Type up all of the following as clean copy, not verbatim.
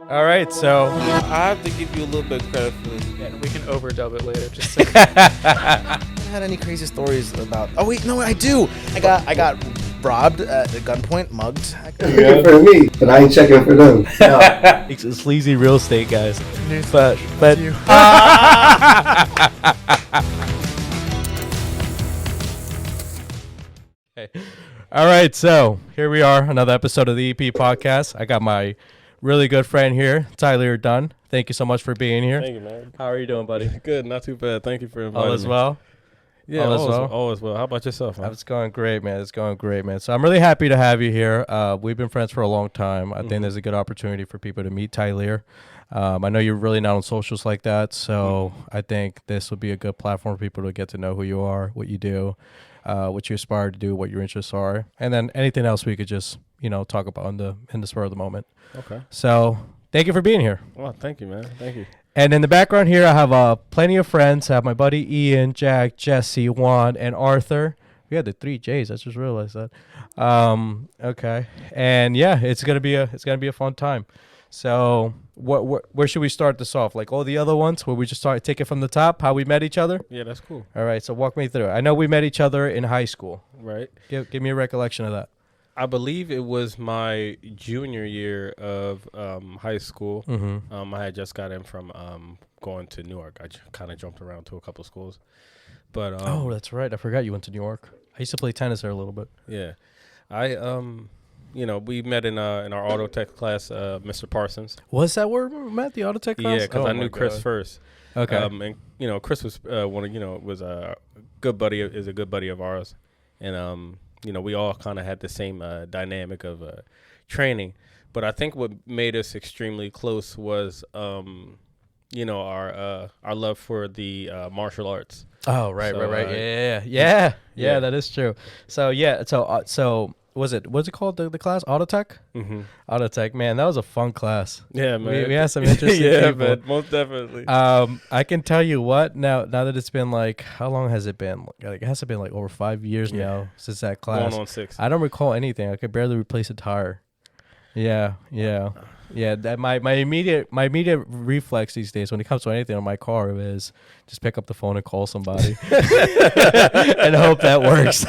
All right, so I have to give you a little bit of credit for this. Yeah, we can overdub it later. Just I haven't had any crazy stories about. Oh wait, no, I do. I got robbed at gunpoint, mugged. Checking for me, but I ain't checking for them. No. it's sleazy real estate guys. But you. Hey. All right, so here we are, another episode of the EP podcast. I got my really good friend here, Tyleer Dunn. Thank you so much for being here. Thank you, man. How are you doing, buddy? Good, not too bad. Thank you for inviting me. All is well? Yeah, all is well. How about yourself, man? It's going great, man. It's going great, man. So I'm really happy to have you here. We've been friends for a long time. I think there's a good opportunity for people to meet Tyleer. I know you're really not on socials like that, so I think this would be a good platform for people to get to know who you are, what you do, what you aspire to do, what your interests are, and then anything else we could just, talk about in the spur of the moment. Okay. So thank you for being here. Well, thank you, man. Thank you. And in the background here, I have plenty of friends. I have my buddy Ian, Jack, Jesse, Juan, and Arthur. We had the 3 J's. I just realized that. Okay. And yeah, it's gonna be a fun time. So where should we start this off? Like all the other ones, where we just take it from the top, how we met each other? Yeah, that's cool. All right. So walk me through it. I know we met each other in high school. Right. Give me a recollection of that. I believe it was my junior year of high school. Mm-hmm. I had just got in from going to Newark. I kind of jumped around to a couple of schools. But oh, that's right. I forgot you went to New York. I used to play tennis there a little bit. Yeah. We met in our auto tech class, Mr. Parsons. Was that where we met, the auto tech class? Yeah, because Oh I my knew Chris God. first. Okay. And Chris was was a good buddy. Is a good buddy of ours, and we all kind of had the same dynamic of training. But I think what made us extremely close was our love for the martial arts. Oh, right. So, Yeah, yeah. that is true. So what's it called, the class? Autotech? Mm-hmm. Autotech, man, that was a fun class. Yeah, man. We had some interesting yeah, people. man, most definitely. I can tell you what, now that it's been like, how long has it been? Like, it has to have been like over 5 years now since that class. Going on 6. I don't recall anything. I could barely replace a tire. Yeah. That my immediate reflex these days when it comes to anything on my car is just pick up the phone and call somebody and hope that works.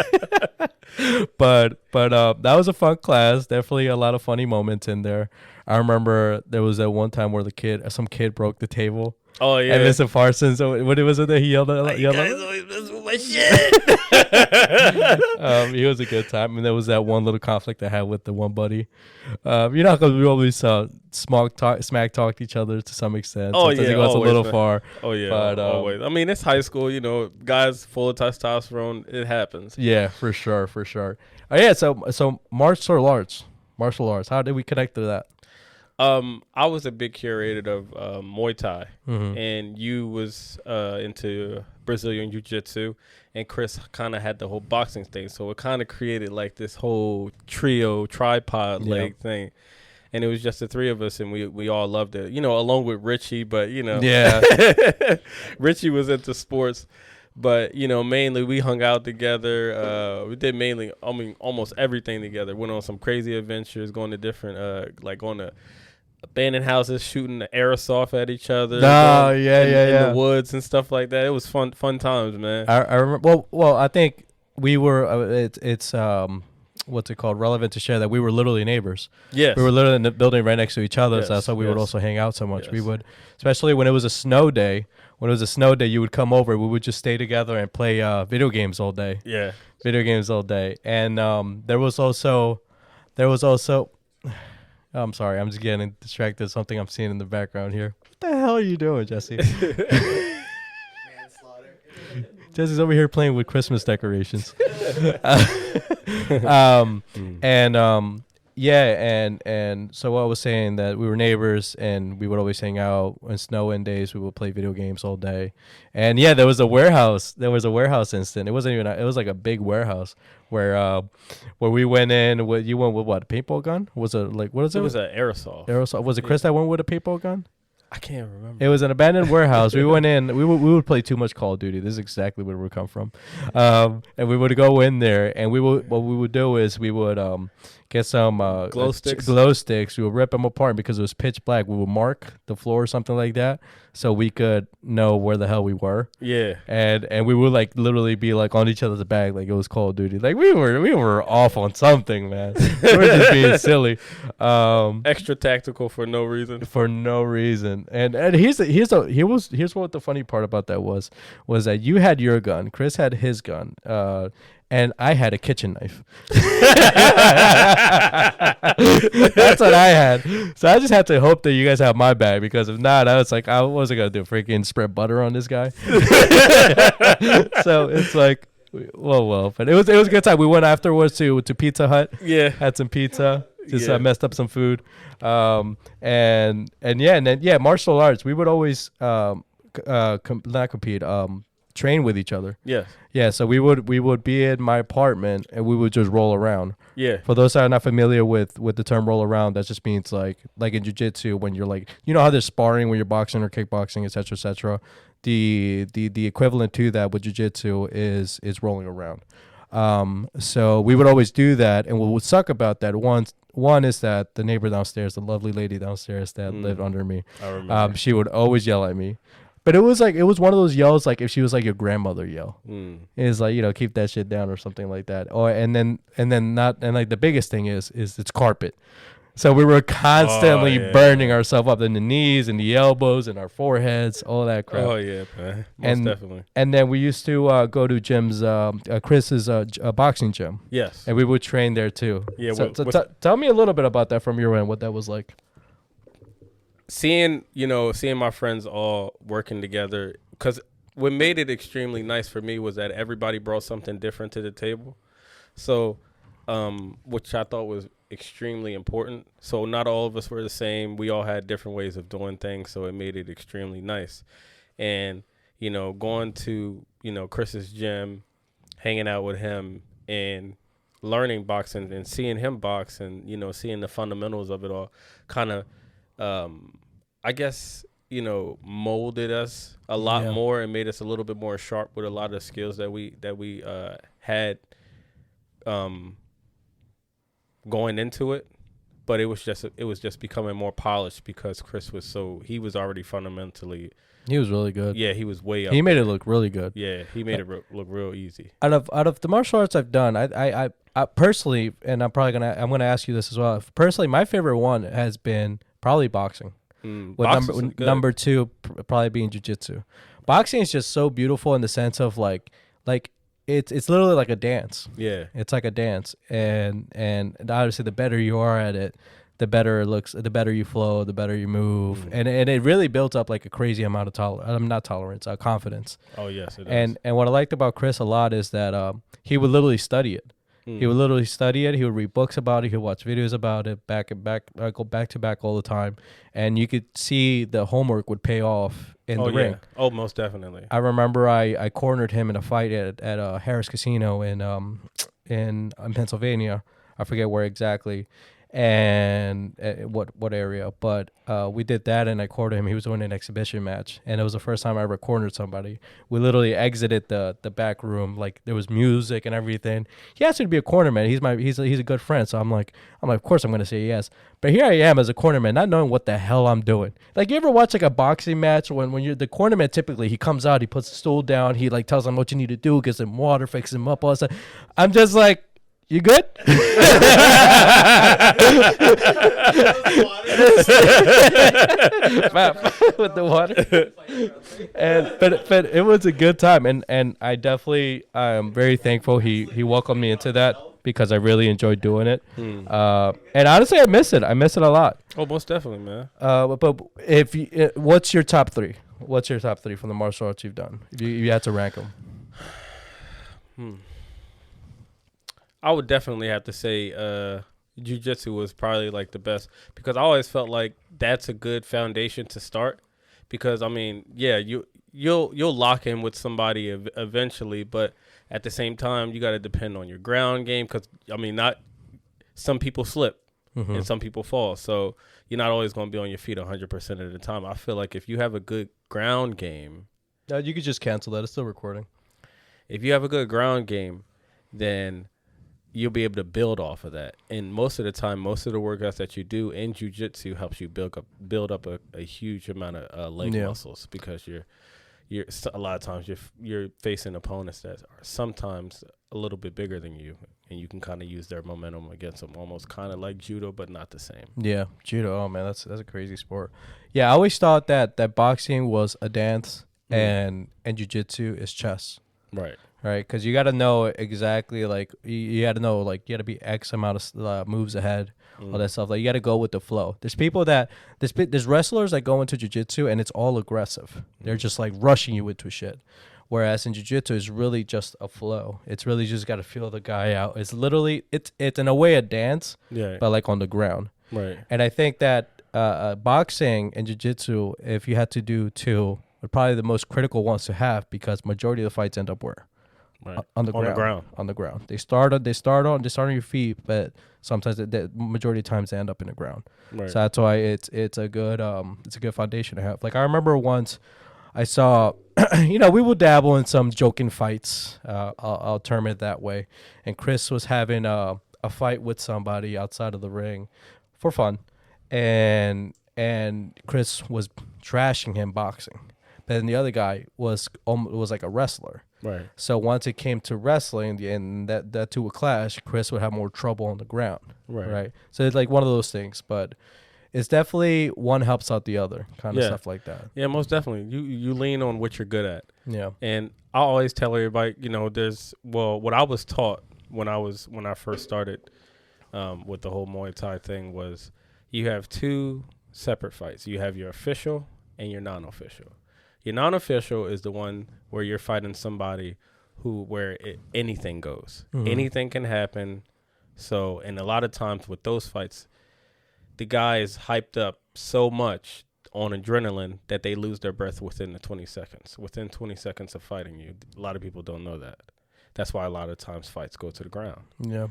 but that was a fun class. Definitely a lot of funny moments in there. I remember there was that one time where some kid broke the table. Oh yeah, and Mr. Parsons, what was it that he yelled at? You guys always mess with my shit. He was a good time, and there was that one little conflict I had with the one buddy. Because we always smack talked each other to some extent. Oh Sometimes yeah, it goes always, a little man. far. Oh yeah, but, always. I mean, it's high school. Guys full of testosterone. It happens. Yeah, for sure. Oh yeah, so martial arts. How did we connect to that? I was a big curator of Muay Thai, Mm-hmm. and you was into Brazilian Jiu-Jitsu, and Chris kind of had the whole boxing thing, so it kind of created like this whole tripod leg thing, and it was just the 3 of us, and we all loved it, along with Richie, but Yeah. Richie was into sports. But, mainly we hung out together. We did almost everything together. Went on some crazy adventures, going to different, going to abandoned houses, shooting the airsoft at each other. In the woods and stuff like that. It was fun times, man. I remember. Well, I think we were. It's what's it called? Relevant to share that we were literally neighbors. Yes. We were literally in the building right next to each other. So Yes, that's why we would yes. also hang out so much. Yes. We would, especially when it was a snow day. When it was a snow day, you would come over. We would just stay together and play video games all day. Yeah. Video games all day. And there was also. I'm sorry, I'm just getting distracted. Something I'm seeing in the background here. What the hell are you doing, Jesse? Jesse's over here playing with Christmas decorations. And so I was saying that we were neighbors and we would always hang out on snow days. We would play video games all day. And yeah, there was a warehouse incident. It wasn't even it was like a big warehouse where we went in. You went with what, a paintball gun? Was it like, what is it? It was an aerosol. Aerosol. Was it Chris that went with a paintball gun? I can't remember. It was an abandoned warehouse. We went in. We would play too much Call of Duty. This is exactly where we come from. And we would go in there, and what we would do is we would get some Glow sticks. Glow sticks. We would rip them apart because it was pitch black. We would mark the floor or something like that, so we could know where the hell we were. Yeah. And we would like literally be like on each other's back like it was Call of Duty. Like we were off on something, man. We were just being silly. Extra tactical for no reason. For no reason. And here's what the funny part about that was that you had your gun, Chris had his gun, and I had a kitchen knife. That's what I had. So I just had to hope that you guys have my bag, because if not, I was like, I wasn't gonna do freaking spread butter on this guy. So it's like, well, but it was a good time. We went afterwards to Pizza Hut. Yeah. Had some pizza. Just Yeah. messed up some food. And then martial arts. We would always not compete. Train with each other. Yes. Yeah, so we would be in my apartment and we would just roll around. Yeah. For those that are not familiar with the term roll around, that just means like in jiu-jitsu, when you're like, you know how there's sparring when you're boxing or kickboxing, etc., etc. The equivalent to that with jiu-jitsu is rolling around. So we would always do that, and what would suck about that, one is that the neighbor downstairs, the lovely lady downstairs that lived under me, I remember. she would always yell at me. But it was one of those yells like if she was like your grandmother yell. It's like, keep that shit down or something like that. Or and then like the biggest thing is it's carpet. So we were constantly burning ourselves up in the knees and the elbows and our foreheads, all that crap. Oh yeah, man. Most definitely. And then we used to go to Jim's, Chris's boxing gym. Yes. And we would train there too. Yeah. So tell me a little bit about that from your end, what that was like. Seeing my friends all working together, because what made it extremely nice for me was that everybody brought something different to the table. So, which I thought was extremely important. So not all of us were the same. We all had different ways of doing things, so it made it extremely nice. And, going to, Chris's gym, hanging out with him and learning boxing and seeing him box and, seeing the fundamentals of it all kind of, I guess, molded us a lot more and made us a little bit more sharp with a lot of the skills that we had going into it. But it was just becoming more polished because Chris he was already fundamentally. He was really good. Yeah, he was way up. He made it look really good. Yeah, he made it look real easy. Out of the martial arts I've done, I personally, and I'm gonna ask you this as well. Personally, my favorite one has been probably boxing. With number two probably being jiu-jitsu. Boxing is just so beautiful in the sense of like it's literally like a dance. Yeah, it's like a dance, and obviously the better you are at it, the better it looks, the better you flow, the better you move, and it really builds up like a crazy amount of confidence. Oh yes, it does. And what I liked about Chris a lot is that he would literally study it. He would literally study it. He would read books about it. He would watch videos about it, go back to back all the time, and you could see the homework would pay off in the ring. Oh, most definitely. I remember I cornered him in a fight at Harris Casino in Pennsylvania. I forget where exactly, and what area, but we did that, and I cornered him. He was doing an exhibition match, and it was the first time I ever cornered somebody. We literally exited the back room, like there was music and everything. He asked me to be a cornerman. He's a good friend, so I'm like, of course I'm gonna say yes. But here I am as a cornerman, not knowing what the hell I'm doing. Like, you ever watch like a boxing match when you're the cornerman? Typically, he comes out, he puts the stool down, he like tells them what you need to do, gives them water, fixes them up, all that stuff. I'm just like, you good? With the water. But it was a good time, and I definitely am very thankful he welcomed me into that, because I really enjoyed doing it. And honestly, I miss it. I miss it a lot. Oh, most definitely, man. But what's your top three? What's your top three from the martial arts you've done? If you had to rank them. I would definitely have to say jiu-jitsu was probably like the best, because I always felt like that's a good foundation to start, because I mean, yeah, you'll lock in with somebody eventually, but at the same time you got to depend on your ground game, because I mean, some people slip and some people fall, so you're not always going to be on your feet 100% of the time. I feel like if you have a good ground game, you could just cancel that. It's still recording. If you have a good ground game, then you'll be able to build off of that. And most of the time, most of the workouts that you do in jiu-jitsu helps you build up a huge amount of leg muscles, because a lot of times you're facing opponents that are sometimes a little bit bigger than you, and you can kind of use their momentum against them, almost kind of like judo, but not the same. Yeah, judo. Oh man, that's a crazy sport. Yeah, I always thought that boxing was a dance and jiu-jitsu is chess. Right. Right, because you got to know exactly, like, you got to know, like, you got to be X amount of moves ahead, all that stuff. Like, you got to go with the flow. There's there's wrestlers that go into jiu-jitsu and it's all aggressive. They're just, like, rushing you into shit. Whereas in jiu-jitsu, it's really just a flow. It's really just got to feel the guy out. It's literally, it's in a way a dance, but, like, on the ground. Right. And I think that boxing and jiu-jitsu, if you had to do two, are probably the most critical ones to have, because majority of the fights end up where? Right. On the ground. They start on your feet, but sometimes the majority of times they end up in the ground. Right. So that's why it's a good foundation to have. Like, I remember once I saw, we would dabble in some joking fights. I'll term it that way. And Chris was having a fight with somebody outside of the ring for fun, and Chris was trashing him boxing, but then the other guy was like a wrestler. Right. So once it came to wrestling and that two would clash, Chris would have more trouble on the ground. Right. So it's like one of those things, but it's definitely one helps out the other, kind of stuff like that. Yeah, most definitely. You lean on what you're good at. Yeah. And I always tell everybody, what I was taught when I first started with the whole Muay Thai thing was you have two separate fights. You have your official and your non-official. Your non-official is the one where you're fighting somebody where anything goes. Mm-hmm. Anything can happen. So, and a lot of times with those fights, the guy is hyped up so much on adrenaline that they lose their breath within 20 seconds. Within 20 seconds of fighting you. A lot of people don't know that. That's why a lot of times fights go to the ground. Yeah.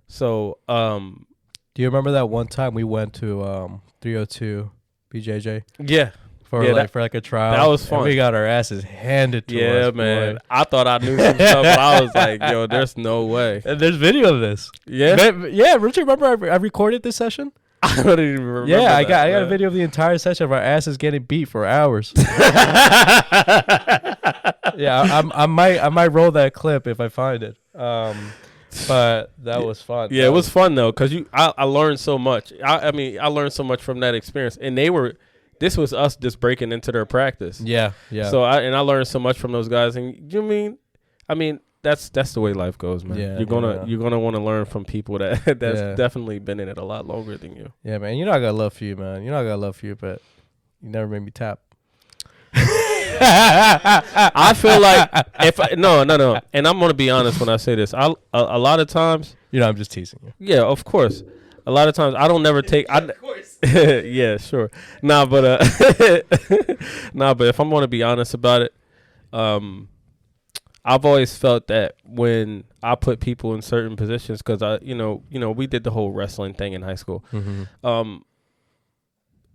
So, do you remember that one time we went to 302 BJJ? Yeah. For a trial. That was fun. And we got our asses handed to us. Yeah, man. Boy. I thought I knew some stuff, but I was like, yo, there's no way. And there's video of this. Yeah? Yeah, Richard, remember I recorded this session? I don't even remember. Yeah, I got a video of the entire session of our asses getting beat for hours. Yeah, I might roll that clip if I find it. But that was fun. Yeah, it was fun though, because I learned so much. I learned so much from that experience, and this was us just breaking into their practice. Yeah. So I learned so much from those guys, and that's the way life goes, man. Yeah, you're gonna want to learn from people that's definitely been in it a lot longer than you. Yeah, man. You know I got love for you, man. You know I got love for you, but you never made me tap. I feel like no, and I'm gonna be honest when I say this. A lot of times, I'm just teasing you. Yeah, of course. A lot of times I don't never take. Of course. Yeah, sure. But if I'm gonna be honest about it, I've always felt that when I put people in certain positions, because we did the whole wrestling thing in high school. Mm-hmm.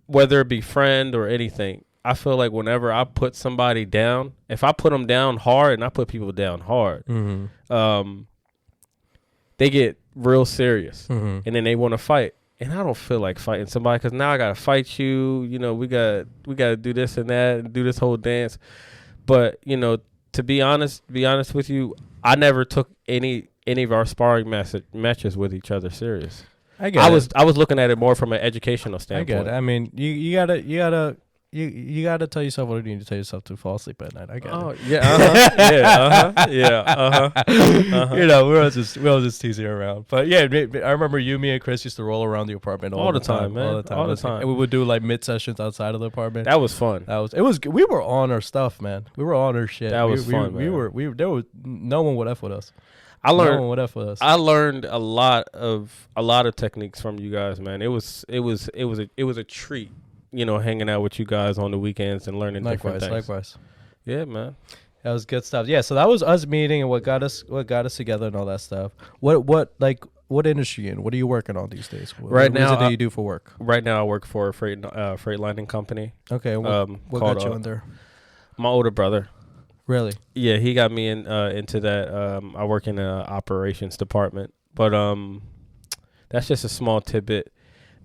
Whether it be friend or anything, I feel like whenever I put somebody down, if I put them down hard, and I put people down hard, mm-hmm. They get real serious, mm-hmm. and then they want to fight. And I don't feel like fighting somebody, because now I gotta fight you. We gotta do this and that and do this whole dance. But to be honest with you, I never took any of our sparring matches with each other serious. I was looking at it more from an educational standpoint. I get it. I mean, you gotta tell yourself what you need to tell yourself to fall asleep at night. I get it. Yeah. We're all just teasing around. But yeah, I remember me and Chris used to roll around the apartment all the time, man. All the time. And we would do like mid sessions outside of the apartment. That was fun. We were on our stuff, man. We were on our shit. That was fun. There was no one would F with us. I learned a lot of techniques from you guys, man. It was a treat. Hanging out with you guys on the weekends and learning different things. Likewise. Yeah, man. That was good stuff. Yeah, so that was us meeting and what got us together and all that stuff. What industry you in? What are you working on these days? Right now, what is it that you do for work? Right now, I work for a freight lining company. Okay, what got you in there? My older brother. Really? Yeah, he got me into that. I work in the operations department, But that's just a small tidbit.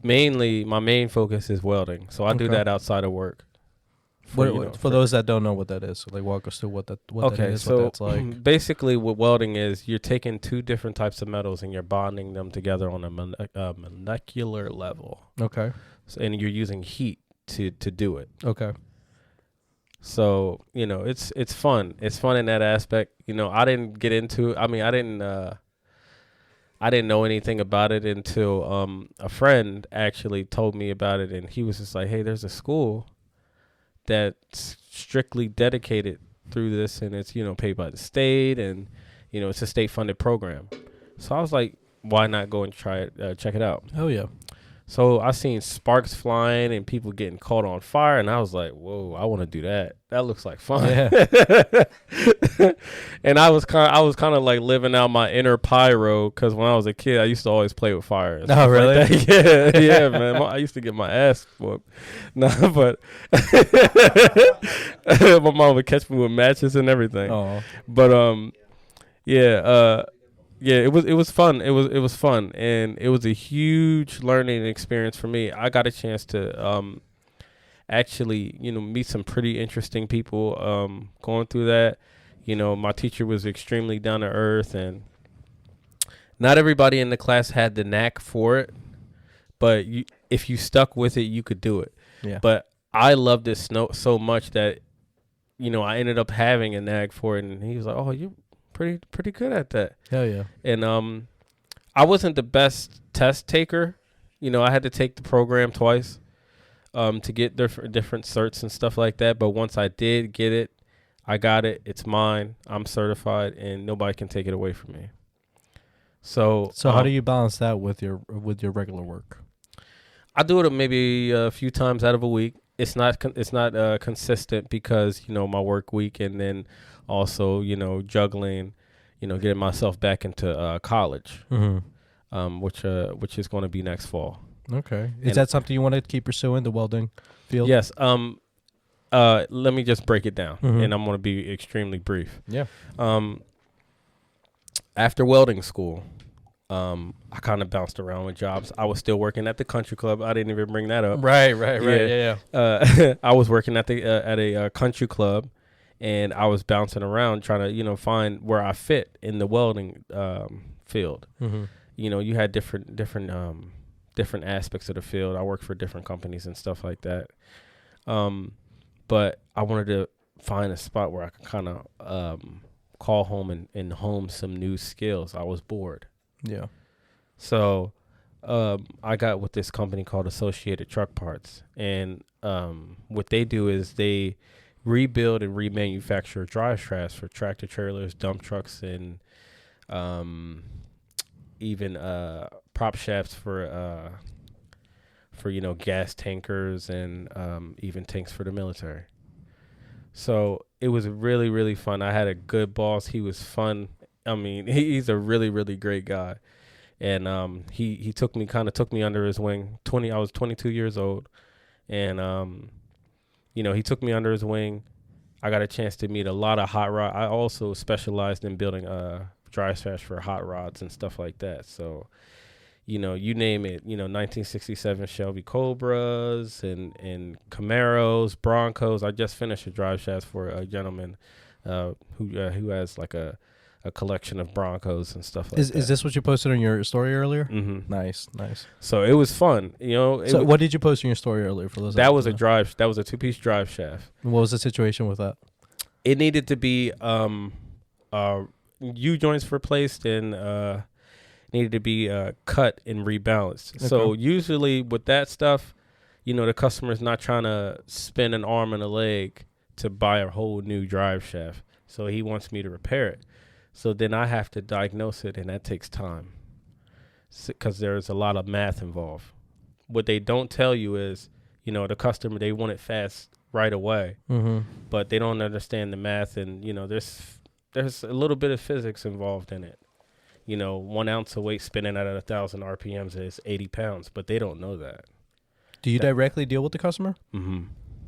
Mainly, my main focus is welding, so I do Okay. that outside of work. For, For those that don't know what that is, so like walk us through what that is, so what that's like. basically, what welding is, you're taking two different types of metals and you're bonding them together on a molecular level. Okay. So, and you're using heat to do it. Okay. So it's fun. It's fun in that aspect. I didn't get into. I mean, I didn't know anything about it until a friend actually told me about it, and he was just like, "Hey, there's a school that's strictly dedicated through this, and it's paid by the state, and it's a state funded program." So I was like, "Why not go and try it? Check it out." Oh yeah. So I seen sparks flying and people getting caught on fire, and I was like, "Whoa, I want to do that. That looks like fun." Yeah. And I was kind of like living out my inner pyro, because when I was a kid, I used to always play with fire. And Oh, stuff really? Like that. Yeah, man. I used to get my ass whooped. No, but my mom would catch me with matches and everything. Oh. But yeah, it was fun. It was fun, and it was a huge learning experience for me. I got a chance to actually meet some pretty interesting people going through that. My teacher was extremely down to earth, and not everybody in the class had the knack for it, but if you stuck with it, you could do it. Yeah. But I loved it so much that I ended up having a knack for it, and he was like, "Oh, you're pretty good at that." Hell yeah. And I wasn't the best test taker. I had to take the program twice to get different certs and stuff like that. But once I did get it, I got it. It's mine. I'm certified, and nobody can take it away from me. So how do you balance that with your regular work? I do it maybe a few times out of a week. It's not consistent because my work week, and then also juggling, getting myself back into college, which is going to be next fall. Okay. Is that something you want to keep pursuing, the welding field? Yes. Let me just break it down, and I'm going to be extremely brief. Yeah. After welding school, I kind of bounced around with jobs. I was still working at the country club. I didn't even bring that up. Right. Yeah. I was working at a country club, and I was bouncing around trying to find where I fit in the welding field. Mm-hmm. You had different aspects of the field. I worked for different companies and stuff like that. But I wanted to find a spot where I could kind of call home and hone some new skills. I was bored. Yeah. So I got with this company called Associated Truck Parts. And what they do is they rebuild and remanufacture drive shafts for tractor trailers, dump trucks, and even prop shafts for gas tankers and even tanks for the military. So it was really, really fun. I had a good boss. He was fun. I mean, he's a really, really great guy. And he took me under his wing. I was 22 years old, and he took me under his wing. I got a chance to meet a lot of hot rod. I also specialized in building drive shafts for hot rods and stuff like that. So, you name it, 1967 Shelby Cobras and Camaros, Broncos. I just finished a drive shaft for a gentleman who has like a collection of Broncos and stuff like that. Is this what you posted on your story earlier? Mm-hmm. Nice. So it was fun. So what did you post in your story earlier for those? That was a 2-piece drive shaft. What was the situation with that? It needed to be U-joints replaced and needed to be cut and rebalanced. Okay. So usually with that stuff, the customer's not trying to spend an arm and a leg to buy a whole new drive shaft. So he wants me to repair it. So then I have to diagnose it, and that takes time because there's a lot of math involved. What they don't tell you is, the customer, they want it fast right away, but they don't understand the math, and, there's a little bit of physics involved in it. 1 ounce of weight spinning at 1,000 RPMs is 80 pounds, but they don't know that. Do you directly deal with the customer? Mm-hmm.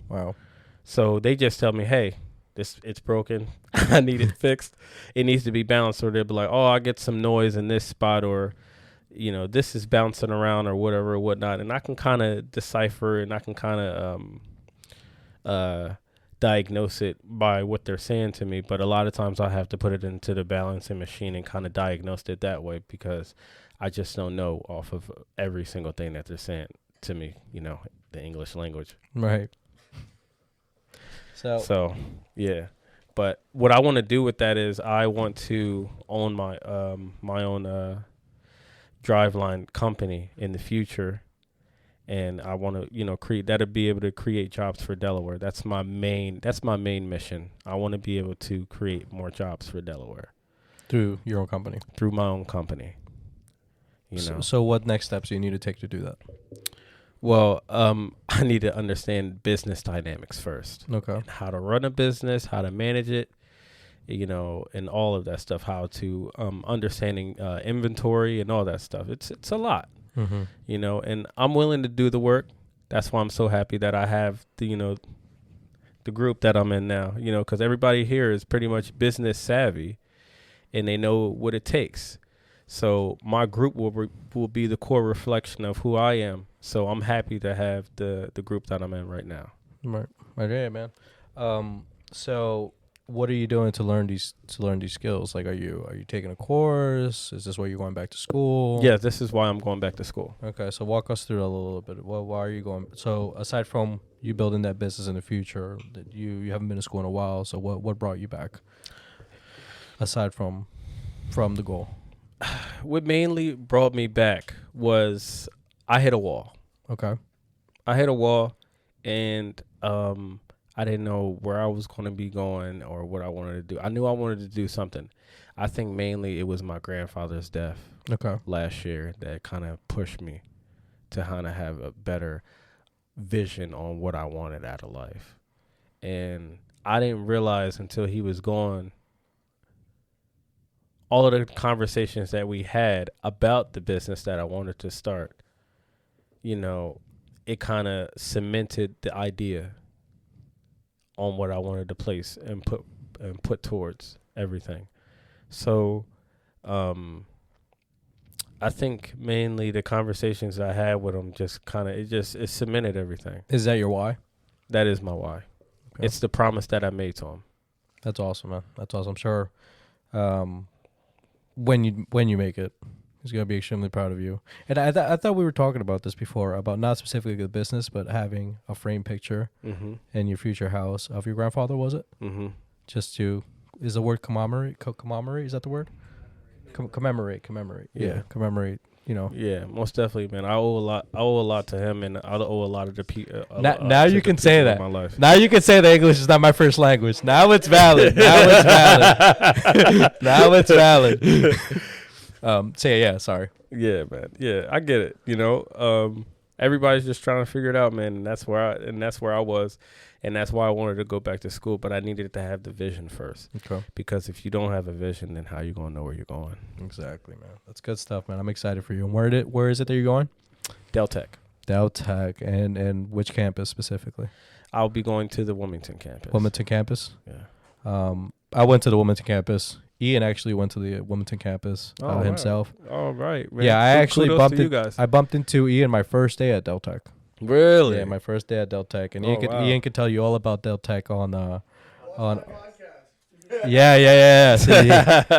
Wow. So they just tell me, hey, it's broken. I need it fixed. It needs to be balanced, or they'll be like, oh, I get some noise in this spot, or this is bouncing around or whatever or whatnot. And I can kind of decipher, and I can kind of diagnose it by what they're saying to me. But a lot of times I have to put it into the balancing machine and kind of diagnose it that way, because I just don't know off of every single thing that they're saying to me, the English language. Right. So yeah. But what I want to do with that is I want to own my my own driveline company in the future, and I want to create that'll be able to create jobs for Delaware. That's my main mission. I want to be able to create more jobs for Delaware through your own company. Through my own company. So what next steps do you need to take to do that? Well, I need to understand business dynamics first. Okay. And how to run a business, how to manage it, and all of that stuff. How to understanding inventory and all that stuff. It's a lot, and I'm willing to do the work. That's why I'm so happy that I have the group that I'm in now. Because everybody here is pretty much business savvy, and they know what it takes. So my group will be the core reflection of who I am. So I'm happy to have the group that I'm in right now. Right. Okay, man. So what are you doing to learn these skills? Like, are you taking a course? Is this why you're going back to school? Yeah, this is why I'm going back to school. Okay, so walk us through a little bit. Why are you going? So aside from you building that business in the future, that you haven't been to school in a while. So what brought you back? Aside from the goal. What mainly brought me back was I hit a wall. Okay. I hit a wall, and I didn't know where I was going to be going or what I wanted to do. I knew I wanted to do something. I think mainly it was my grandfather's death last year that kind of pushed me to kind of have a better vision on what I wanted out of life. And I didn't realize until he was gone all of the conversations that we had about the business that I wanted to start, it kind of cemented the idea on what I wanted to place and put towards everything. So, I think mainly the conversations I had with him just kind of, it cemented everything. Is that your why? That is my why. Okay. It's the promise that I made to him. That's awesome, man. That's awesome. I'm sure. When you make it, he's gonna be extremely proud of you. And I thought we were talking about this before, about not specifically the business, but having a frame picture in your future house of your grandfather. Was it? Just to, is the word commemorate? Commemorate, is that the word? Commemorate. Yeah, commemorate. Yeah, most definitely, man. I owe a lot to him, and I owe a lot of the people. Now you can say that. Now you can say that English is not my first language. Now it's valid. Now it's valid. Say it, yeah. Sorry. Yeah, man. Yeah, I get it. Everybody's just trying to figure it out, man. And that's where I was, and that's why I wanted to go back to school. But I needed to have the vision first. Okay. Because if you don't have a vision, then how you gonna know where you're going? Exactly, man. That's good stuff, man. I'm excited for you. And where is it that you're going? Deltech. And which campus specifically? I'll be going to the Wilmington campus. Wilmington campus? Yeah. I went to the Wilmington campus. Ian actually went to the Wilmington campus himself. All right, man. Yeah, I actually bumped into Ian my first day at Deltech. Really? Yeah, my first day at Deltech, and Ian could tell you all about Deltech on. Yeah. So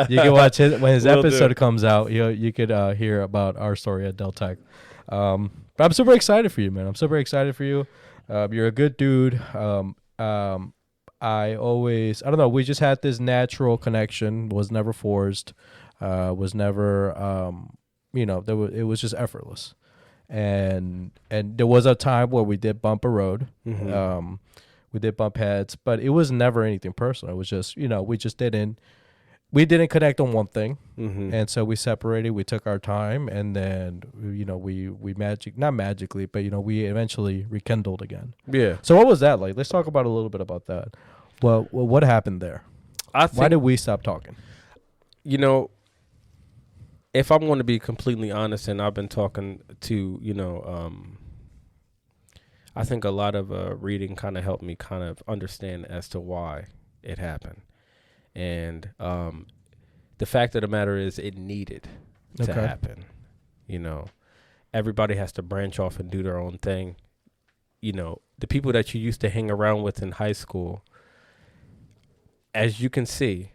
you can watch it when his episode comes out. You could hear about our story at Deltech. But I'm super excited for you, man. I'm super excited for you. You're a good dude. I don't know, we just had this natural connection, was never forced, was never, it was just effortless. And there was a time where we did bump a road. We did bump heads, but it was never anything personal. It was just, we didn't connect on one thing. And so we separated, we took our time, and then, we not magically, but, we eventually rekindled again. Yeah. So what was that like? Let's talk about a little bit about that. Well, what happened there? Why did we stop talking? If I'm going to be completely honest, and I've been talking to, I think a lot of reading kind of helped me kind of understand as to why it happened. And the fact of the matter is it needed to happen. You know, everybody has to branch off and do their own thing. You know, the people that you used to hang around with in high school, as you can see,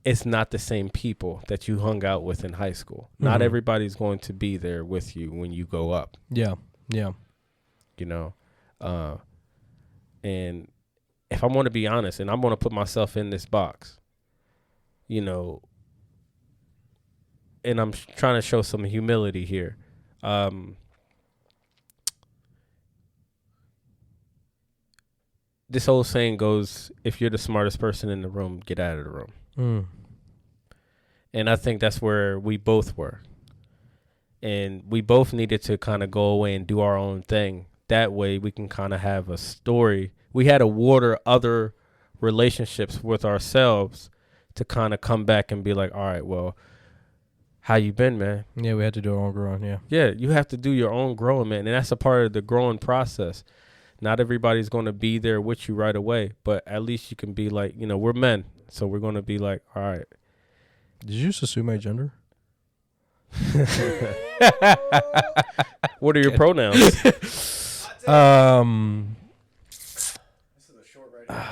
it's not the same people that you hung out with in high school. Mm-hmm. Not everybody's going to be there with you when you go up. Yeah. Yeah. You know, and if I want to be honest, and I'm going to put myself in this box, you know, and I'm trying to show some humility here. This whole saying goes, if you're the smartest person in the room, get out of the room. Mm. And I think that's where we both were. And we both needed to kind of go away and do our own thing. That way we can kind of have a story. We had to water other relationships with ourselves to kind of come back and be like, all right, well, how you been, man? Yeah, we had to do our own growing, yeah. Yeah, you have to do your own growing, man. And that's a part of the growing process. Not everybody's going to be there with you right away, but at least you can be like, you know, we're men. So we're going to be like, all right. Did you just assume my gender? What are your pronouns? This is a short right here.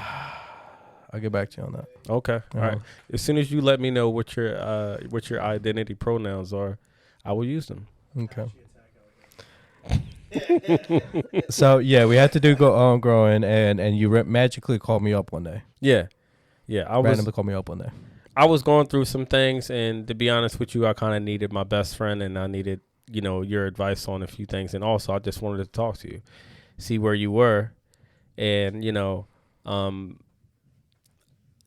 I'll get back to you on that. Okay. All right. As soon as you let me know what your identity pronouns are, I will use them. Okay. So yeah, we had to do growing, and you magically called me up one day. Yeah. I randomly called me up one day. I was going through some things, and to be honest with you, I kind of needed my best friend, and I needed, you know, your advice on a few things, and also I just wanted to talk to you, see where you were, and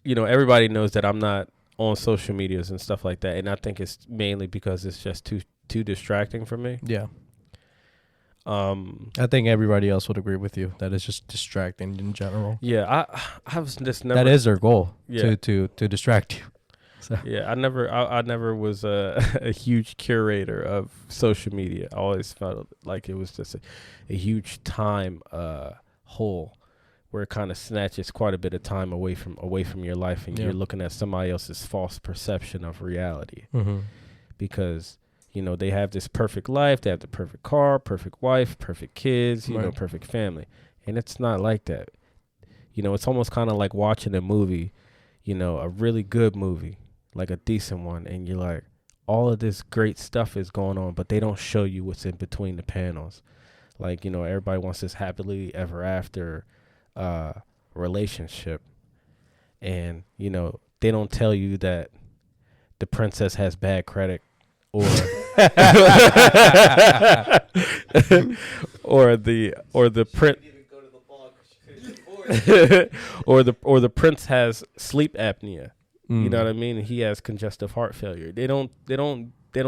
everybody knows that I'm not on social medias and stuff like that, and I think it's mainly because it's just too distracting for me. Yeah. I think everybody else would agree with you that it's just distracting in general. Yeah, I was just never. That is their goal. Yeah. To distract you. So. Yeah, I never was a huge curator of social media. I always felt like it was just a huge time hole where it kind of snatches quite a bit of time away from your life, and you're looking at somebody else's false perception of reality. Mm-hmm. Because you know, they have this perfect life. They have the perfect car, perfect wife, perfect kids, you know, perfect family. And it's not like that. You know, it's almost kind of like watching a movie, you know, a really good movie, like a decent one. And you're like, all of this great stuff is going on, but they don't show you what's in between the panels. Like, you know, everybody wants this happily ever after relationship. And, you know, they don't tell you that the princess has bad credit. Or the prince has sleep apnea. You know what I mean? He has congestive heart failure. They don't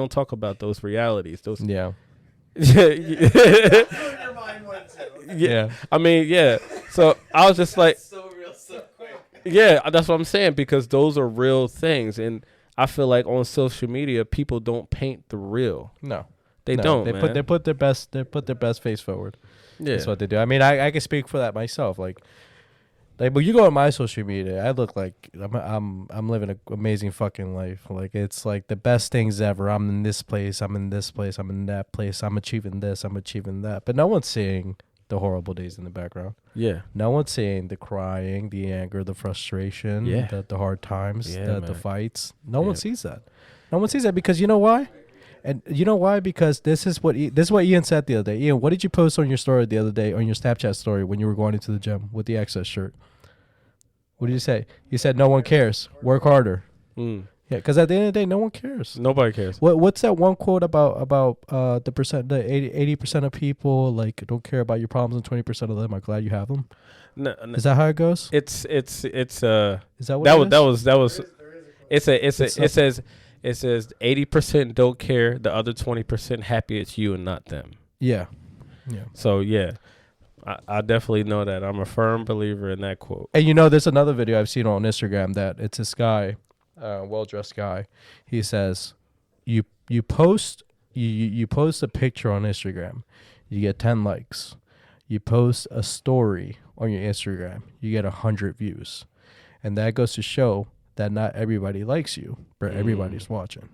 talk about those realities. Those yeah. Yeah. I mean, yeah. So I was just like, so real, so quick. Yeah, that's what I'm saying, because those are real things. And I feel like on social media, people don't paint the real. No, they don't. They man. put their best face forward. Yeah, that's what they do. I mean, I can speak for that myself. Like, when you go on my social media, I look like I'm living an amazing fucking life. Like, it's like the best things ever. I'm in this place. I'm in this place. I'm in that place. I'm achieving this. I'm achieving that. But no one's seeing the horrible days in the background. Yeah. No one's seeing the crying, the anger, the frustration, the hard times, the fights. No one sees that. No one sees that because you know why? And you know why? Because this is what Ian said the other day. Ian, what did you post on your story the other day, on your Snapchat story when you were going into the gym with the Access shirt? What did you say? You said no one cares. Work harder. Mm. Yeah, because at the end of the day, no one cares. Nobody cares. What's that one quote about the 80% of people like don't care about your problems and 20% of them are glad you have them? No, is that how it goes? It's is that what that was it says 80% don't care, the other 20% happy it's you and not them. Yeah. So yeah. I definitely know that. I'm a firm believer in that quote. And you know, there's another video I've seen on Instagram that it's this guy, well-dressed guy. He says, you post a picture on Instagram, you get 10 likes. You post a story on your Instagram, you get 100 views. And that goes to show that not everybody likes you, but everybody's watching.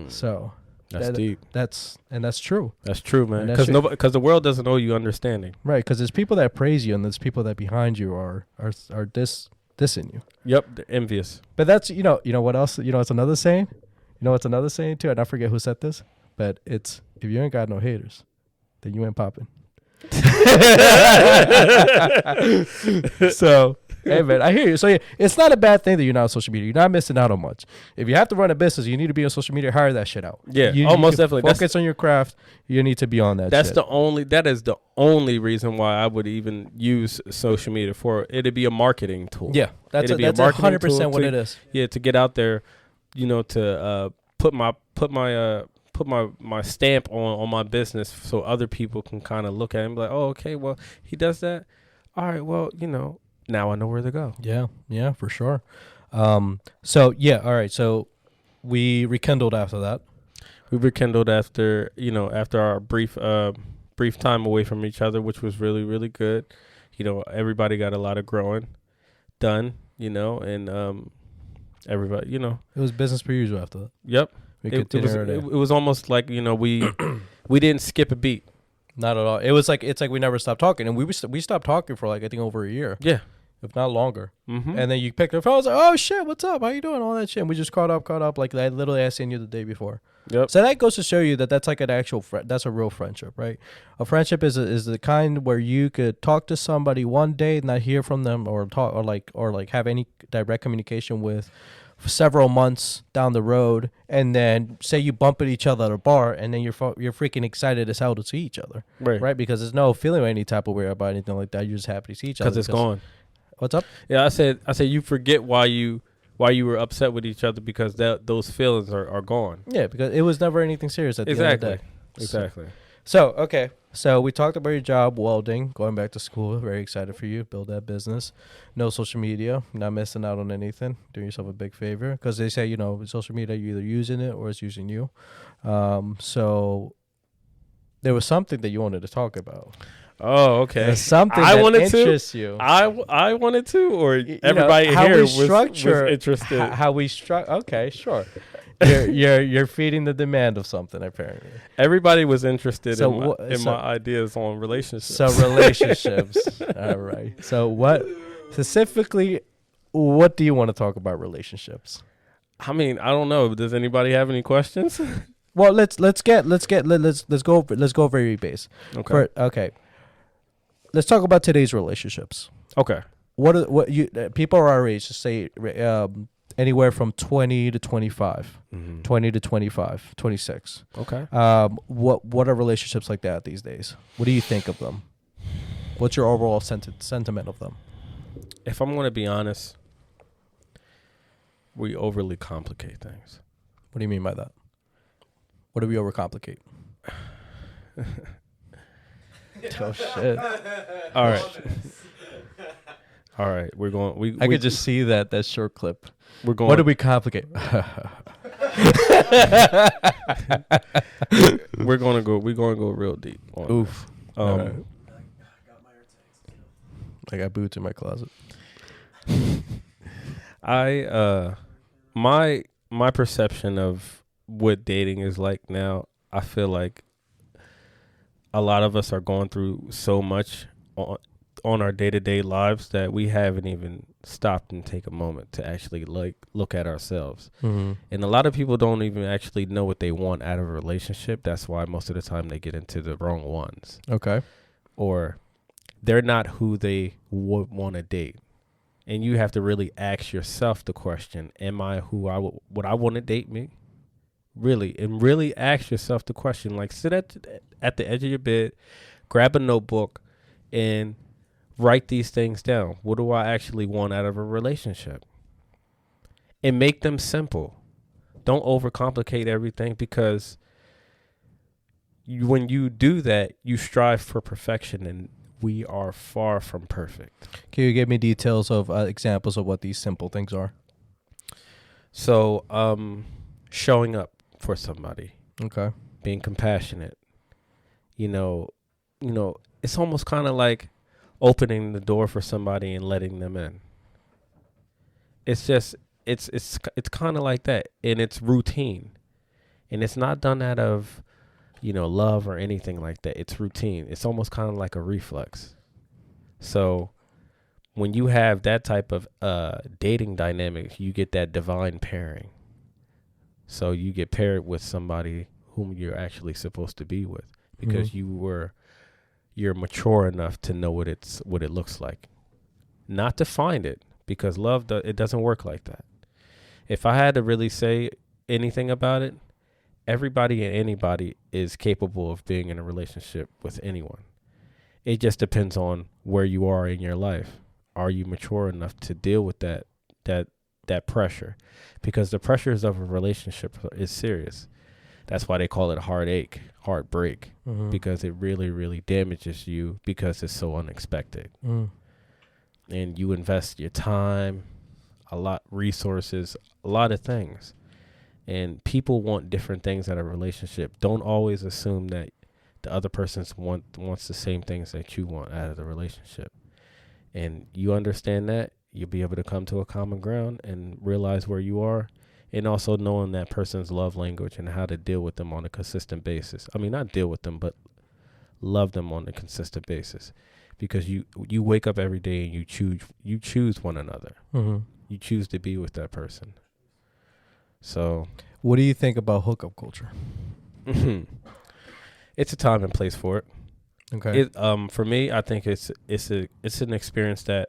So That's deep. That's true. That's true, man. And that's Because the world doesn't owe you understanding. Right, because there's people that praise you and there's people that behind you are dissing you. Yep, they're envious. But that's, you know what else, it's another saying? You know what's another saying too? And I forget who said this, but it's, if you ain't got no haters, then you ain't popping. So, hey man, I hear you. So yeah, it's not a bad thing that you're not on social media. You're not missing out on much. If you have to run a business, you need to be on social media. Hire that shit out. Yeah, you most definitely. Focus on your craft. You need to be on that. That is the only reason why I would even use social media for it. It'd be a marketing tool. Yeah, that's 100% what it is. Yeah, to get out there, to put my stamp on my business so other people can kind of look at it and be like, oh, okay, well, he does that. All right, well, now I know where to go. Yeah, for sure. So yeah, all right. So we rekindled after that. We rekindled after our brief time away from each other, which was really, really good. Everybody got a lot of growing done, and everybody, It was business per usual after that. Yep. It was almost like, we didn't skip a beat. Not at all. It's like we never stopped talking, and we stopped talking for like I think over a year. Yeah. If not longer. Mm-hmm. And then you picked up the phone. I was like, oh shit, what's up? How you doing? All that shit. And we just caught up. Like I literally I seen you the day before. Yep. So that goes to show you that that's like an actual that's a real friendship, right? A friendship is the kind where you could talk to somebody one day, not hear from them, or talk or have any direct communication with for several months down the road, and then say you bump at each other at a bar, and then you're freaking excited as hell to see each other, right? Because there's no feeling any type of way about anything like that. You're just happy to see each other because it's gone. What's up? Yeah, I said you forget why you were upset with each other because those feelings are gone. Yeah, because it was never anything serious at the end of the day. Exactly. So, okay. So we talked about your job, welding, going back to school. Very excited for you. Build that business. No social media. Not missing out on anything. Doing yourself a big favor. Because they say, social media, you're either using it or it's using you. So there was something that you wanted to talk about. Oh, okay. There's something that interests you. I wanted to, or everybody here was interested. How we structure. Okay, sure. You're feeding the demand of something, apparently. Everybody was interested in my ideas on relationships. So relationships. All right. So what specifically? What do you want to talk about relationships? I mean, I don't know. Does anybody have any questions? Well, let's go very base. Okay. Okay. Let's talk about today's relationships. Okay. What people are our age, just say anywhere from 20 to 25, 20 to 25, 26. Okay. What are relationships like that these days? What do you think of them? What's your overall sentiment of them? If I'm going to be honest, we overly complicate things. What do you mean by that? What do we overcomplicate? Oh shit! All right. We're going. I could just see that short clip. We're going. What do we complicate? We're gonna go real deep. Oof. Right. I got boots in my closet. My perception of what dating is like now, I feel like a lot of us are going through so much on our day-to-day lives that we haven't even stopped and take a moment to actually look at ourselves. Mm-hmm. And a lot of people don't even actually know what they want out of a relationship. That's why most of the time they get into the wrong ones. Okay. Or they're not who they would want to date. And you have to really ask yourself the question, am I who would I want to date me? Really, and really ask yourself the question. Like, sit at the edge of your bed, grab a notebook, and write these things down. What do I actually want out of a relationship? And make them simple. Don't overcomplicate everything, because when you do that, you strive for perfection, and we are far from perfect. Can you give me details of examples of what these simple things are? So, showing up for somebody. Okay. Being compassionate. It's almost kind of like opening the door for somebody and letting them in. it's just it's kind of like that, and it's routine, and it's not done out of love or anything like that. It's routine. It's almost kind of like a reflex. So when you have that type of dating dynamic, you get that divine pairing. So you get paired with somebody whom you're actually supposed to be with, because you're mature enough to know what it looks like, not to find it, because love it doesn't work like that. If I had to really say anything about it, everybody and anybody is capable of being in a relationship with anyone. It just depends on where you are in your life. Are you mature enough to deal with that pressure? Because the pressures of a relationship is serious. That's why they call it heartbreak, because it really, really damages you because it's so unexpected. And you invest your time, resources, a lot of things. And people want different things out of a relationship. Don't always assume that the other person wants the same things that you want out of the relationship. And you understand that, you'll be able to come to a common ground and realize where you are, and also knowing that person's love language and how to deal with them on a consistent basis. I mean, not deal with them, but love them on a consistent basis, because you wake up every day and you choose one another. You choose to be with that person. So, what do you think about hookup culture? It's a time and place for it. Okay. For me, I think it's an experience that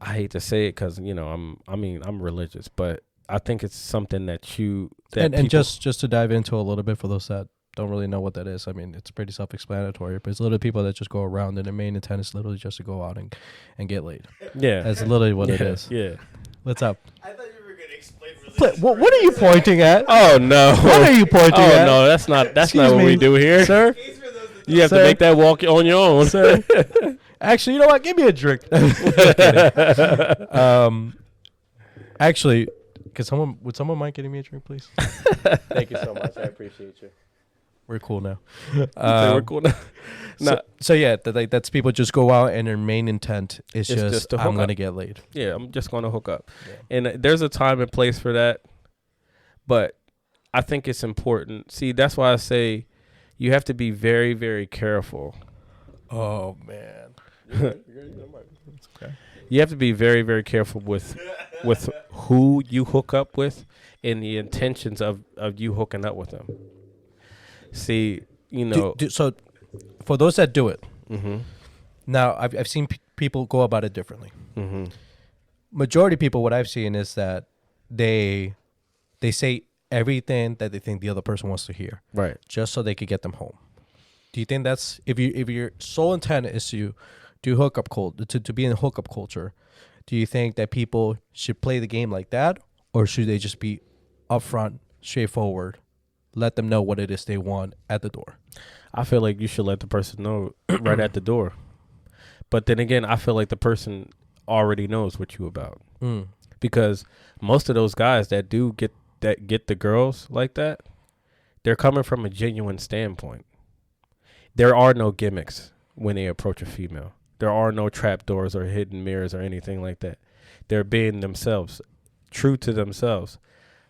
I hate to say it, because I'm religious, but I think it's something that and just to dive into a little bit for those that don't really know what that is. I mean, it's pretty self-explanatory, but it's literally people that just go around, and their main intent is literally just to go out and get laid. Yeah, that's literally what it is. Yeah. What's up? I thought you were going to explain religion. What are you pointing at? Oh no! What are you pointing at? Oh no, that's not Excuse what me, we do here, sir. You have to make that walk on your own, sir. Actually, you know what? Give me a drink. Actually, would someone mind getting me a drink, please? Thank you so much. I appreciate you. We're cool now. We're cool now. So yeah, that's people just go out and their main intent is It's just just to I'm hook gonna up. get laid. Yeah, I'm just going to hook up. Yeah. And there's a time and place for that. But I think it's important. See, that's why I say you have to be very, very careful. Oh man. Okay. You have to be very, very careful with who you hook up with and the intentions of you hooking up with them. See, so for those that do it, mm-hmm. now I've seen people go about it differently. Mm-hmm. Majority of people, what I've seen is that they say everything that they think the other person wants to hear, right? Just so they could get them home. Do you think that's if your sole intent is to do hookup to be in hookup culture? Do you think that people should play the game like that, or should they just be upfront, straightforward, let them know what it is they want at the door? I feel like you should let the person know right at the door. But then again, I feel like the person already knows what you about. Because most of those guys that do get the girls like that, they're coming from a genuine standpoint. There are no gimmicks when they approach a female. There are no trap doors or hidden mirrors or anything like that. They're being themselves, true to themselves.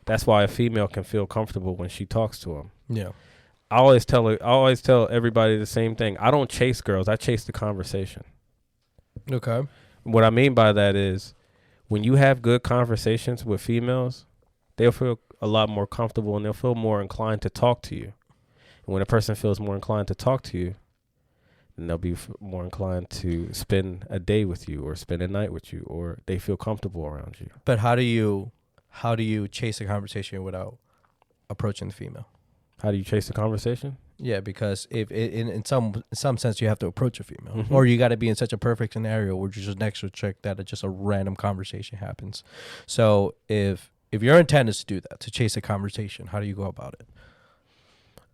That's why a female can feel comfortable when she talks to them. Yeah. I always tell everybody the same thing. I don't chase girls. I chase the conversation. Okay. What I mean by that is when you have good conversations with females, they'll feel a lot more comfortable and they'll feel more inclined to talk to you. And when a person feels more inclined to talk to you, then they'll be more inclined to spend a day with you or spend a night with you, or they feel comfortable around you. But how do you chase a conversation without approaching the female? How do you chase the conversation? Yeah, because if in some sense you have to approach a female, or you got to be in such a perfect scenario where you're just next to a chick that just a random conversation happens. So if your intent is to do that, to chase a conversation, how do you go about it?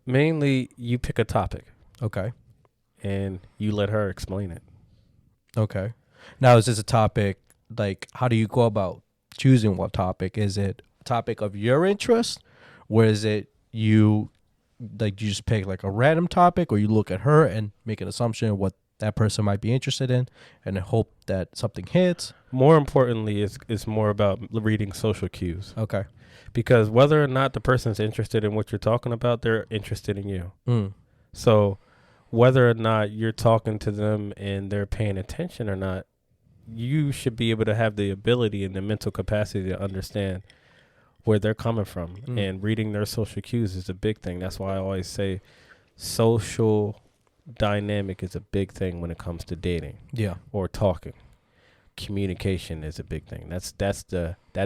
Mainly, you pick a topic. Okay. And you let her explain it. Okay. Now, is this a topic, like, how do you go about choosing what topic? Is it a topic of your interest, or is it you just pick like a random topic, or you look at her and make an assumption of what that person might be interested in, and hope that something hits. More importantly, it's more about reading social cues. Okay. Because whether or not the person's interested in what you're talking about, they're interested in you. So whether or not you're talking to them and they're paying attention or not, you should be able to have the ability and the mental capacity to understand where they're coming from. And reading their social cues is a big thing. That's why I always say social dynamic is a big thing when it comes to dating. Yeah. Or talking. Communication is a big thing. That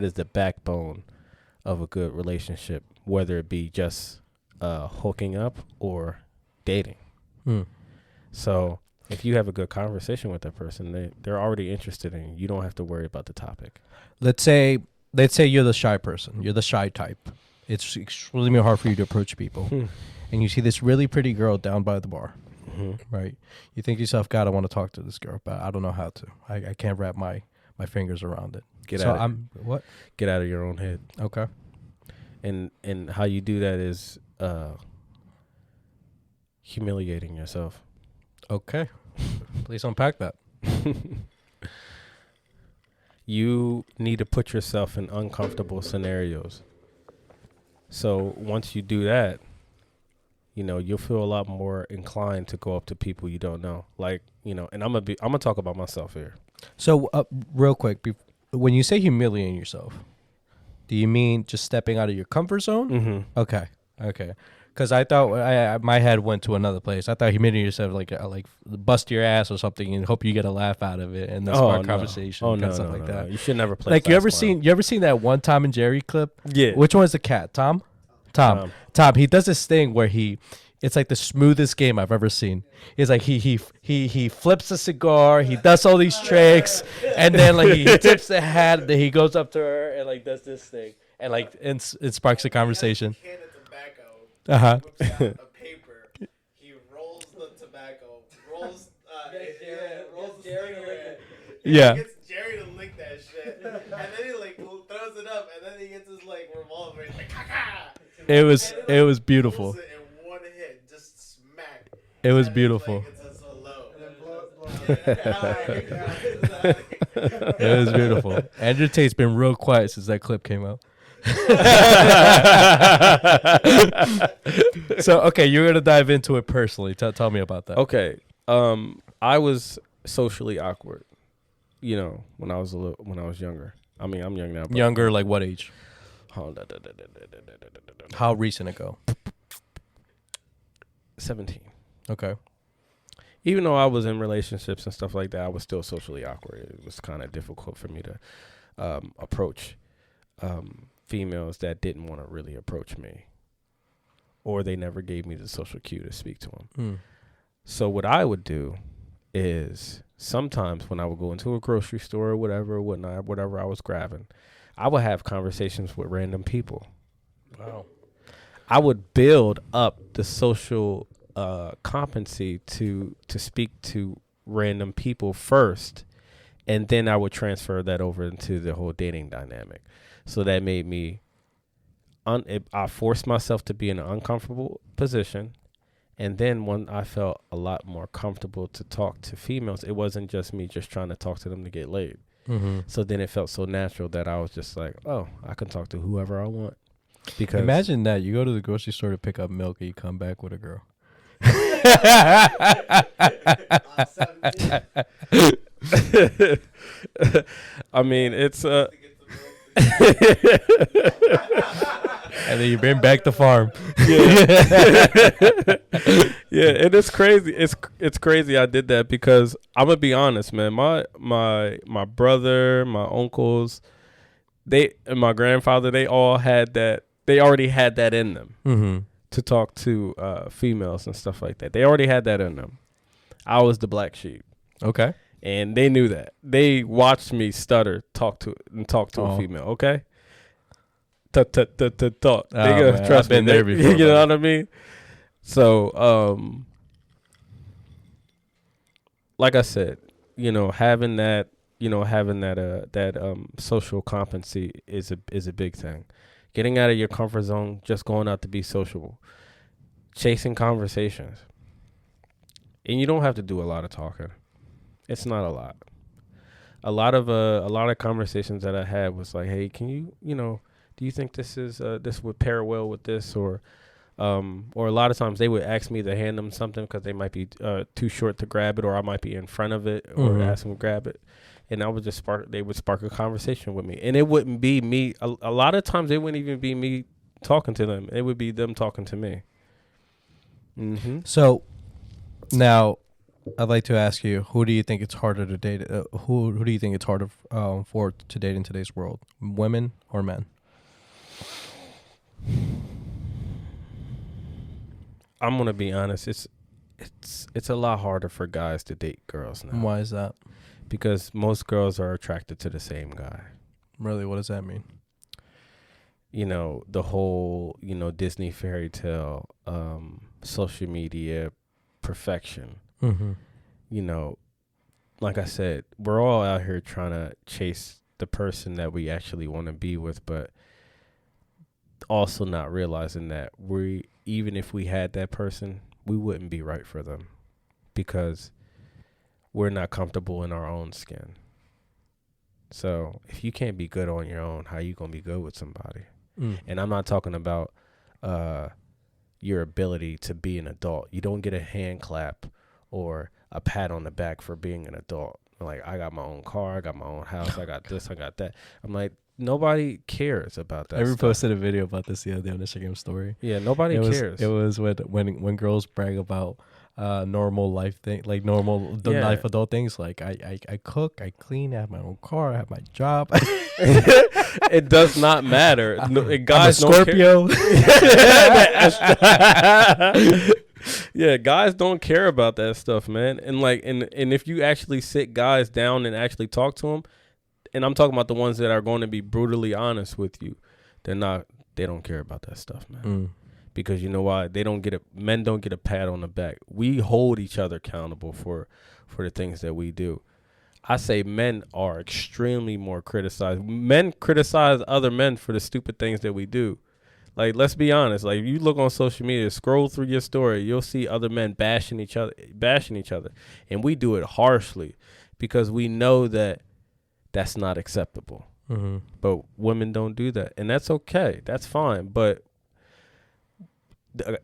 is the backbone of a good relationship, whether it be just hooking up or dating. So if you have a good conversation with that person, they're already interested in you. You don't have to worry about the topic. Let's say you're the shy person. You're the shy type. It's extremely hard for you to approach people. And you see this really pretty girl down by the bar. Right? You think to yourself, God, I want to talk to this girl, but I don't know how to. I can't wrap my fingers around it. Get out of your own head. Okay. And how you do that is humiliating yourself. Okay. Please unpack that. You need to put yourself in uncomfortable scenarios. So once you do that, you'll feel a lot more inclined to go up to people you don't know. Like, and I'm gonna talk about myself here. So real quick, when you say humiliating yourself, do you mean just stepping out of your comfort zone? Okay. Because I thought my head went to another place. I thought humiliating yourself like bust your ass or something and hope you get a laugh out of it and then spark conversation and stuff like that. You should never play. Like you ever seen that one Tom and Jerry clip? Yeah. Which one is the cat? Tom. He does this thing where it's like the smoothest game I've ever seen. It's like he flips a cigar, he does all these tricks, and then like he tips the hat, and then he goes up to her and like does this thing, and like it sparks a conversation. He has a can of tobacco, whips out a paper, he rolls the tobacco, rolls the cigarette. Yeah. He gets Jerry to lick that shit, and then he like throws it up, and then he gets his like revolver, he's like, ha. It was beautiful. In one hit, just smack. It was beautiful. It was beautiful. Andrew Tate's been real quiet since that clip came out. So, okay, you're gonna dive into it personally. Tell me about that. Okay, I was socially awkward, when I was younger. I mean, I'm young now. Younger, like what age? How recent ago? 17. Okay. Even though I was in relationships and stuff like that, I was still socially awkward. It was kind of difficult for me to approach females that didn't want to really approach me, or they never gave me the social cue to speak to them. So what I would do is sometimes when I would go into a grocery store or whatever I was grabbing, I would have conversations with random people. Wow. I would build up the social competency to speak to random people first, and then I would transfer that over into the whole dating dynamic. So that made me, I forced myself to be in an uncomfortable position. And then when I felt a lot more comfortable to talk to females, it wasn't just me just trying to talk to them to get laid. So then it felt so natural that I was just like, oh, I can talk to whoever I want. Because imagine that you go to the grocery store to pick up milk and you come back with a girl. I mean, it's and then you bring back the farm. Yeah, and it's crazy. It's crazy I did that because I'm gonna be honest, man. My brother, my uncles, and my grandfather, they all had that. They already had that in them to talk to females and stuff like that. They already had that in them. I was the black sheep. Okay. And they knew that. They watched me stutter, talk to a female. Okay. Talk. Trust me. Been there before. You know what I mean? So, like I said, having that social competency is a big thing. Getting out of your comfort zone, just going out to be sociable, chasing conversations. And you don't have to do a lot of talking. It's not a lot. A lot of conversations that I had was like, hey, can you, do you think this would pair well with this, or a lot of times they would ask me to hand them something because they might be too short to grab it, or I might be in front of it, or ask them to grab it, and I would just they would spark a conversation with me, and it wouldn't be me. A lot of times it wouldn't even be me talking to them; it would be them talking to me. Mm-hmm. So now, I'd like to ask you, who do you think it's harder to date? Who do you think it's harder for to date in today's world, women or men? I'm gonna be honest. It's a lot harder for guys to date girls now. Why is that? Because most girls are attracted to the same guy. Really, what does that mean? The whole Disney fairy tale, social media, perfection. Mm-hmm. Like I said, we're all out here trying to chase the person that we actually want to be with, but also not realizing that even if we had that person, we wouldn't be right for them because we're not comfortable in our own skin. So if you can't be good on your own, how you gonna be good with somebody? And I'm not talking about your ability to be an adult. You don't get a hand clap or a pat on the back for being an adult. Like, I got my own car, I got my own house, I got this, I got that. I'm like, nobody cares about that. I posted a video about this the other day on Instagram story. Yeah, nobody cares. It was when girls brag about normal life thing, like life adult things, like I cook, I clean, I have my own car, I have my job. It does not matter. Guys I'm a Scorpio. Yeah, guys don't care about that stuff, man. And and if you actually sit guys down and actually talk to them, and I'm talking about the ones that are going to be brutally honest with you, they don't care about that stuff, man. Because you know why? Men don't get a pat on the back. We hold each other accountable for the things that we do. I say men are extremely more criticized. Men criticize other men for the stupid things that we do. Like, let's be honest. Like, if you look on social media, scroll through your story, you'll see other men bashing each other. And we do it harshly because we know that that's not acceptable. Mm-hmm. But women don't do that. And that's okay. That's fine. But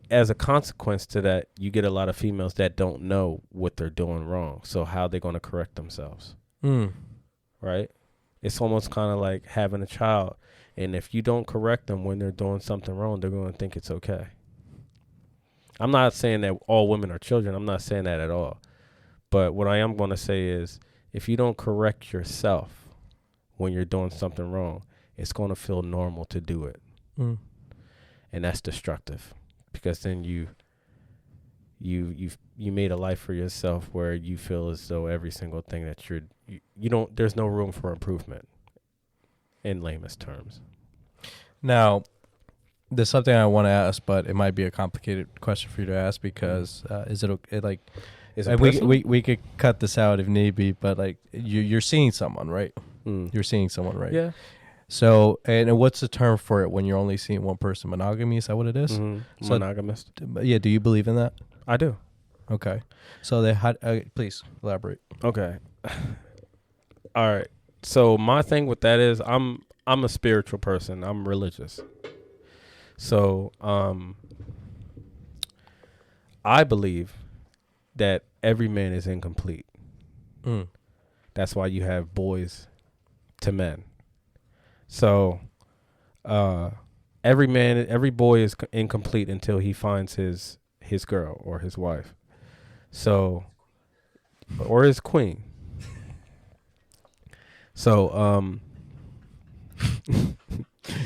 as a consequence to that, you get a lot of females that don't know what they're doing wrong. So how are they going to correct themselves? Right? It's almost kind of like having a child. And if you don't correct them when they're doing something wrong, they're going to think it's okay. I'm not saying that all women are children. I'm not saying that at all. But what I am going to say is, if you don't correct yourself when you're doing something wrong, it's going to feel normal to do it. And that's destructive, because then you made a life for yourself where you feel as though every single thing that there's no room for improvement, in lamest terms. Now, there's something I want to ask, but it might be a complicated question for you to ask because we could cut this out if need be, but like you're seeing someone, right? You're seeing someone, right? Yeah. So, and what's the term for it when you're only seeing one person? Monogamy, is that what it is? So, monogamous. Yeah. Do you believe in that? I do. Okay. So please elaborate. Okay. All right. So my thing with that is I'm a spiritual person. I'm religious. So I believe that every man is incomplete. That's why you have boys to men. So every boy is incomplete until he finds his girl or his wife. So, or his queen. So,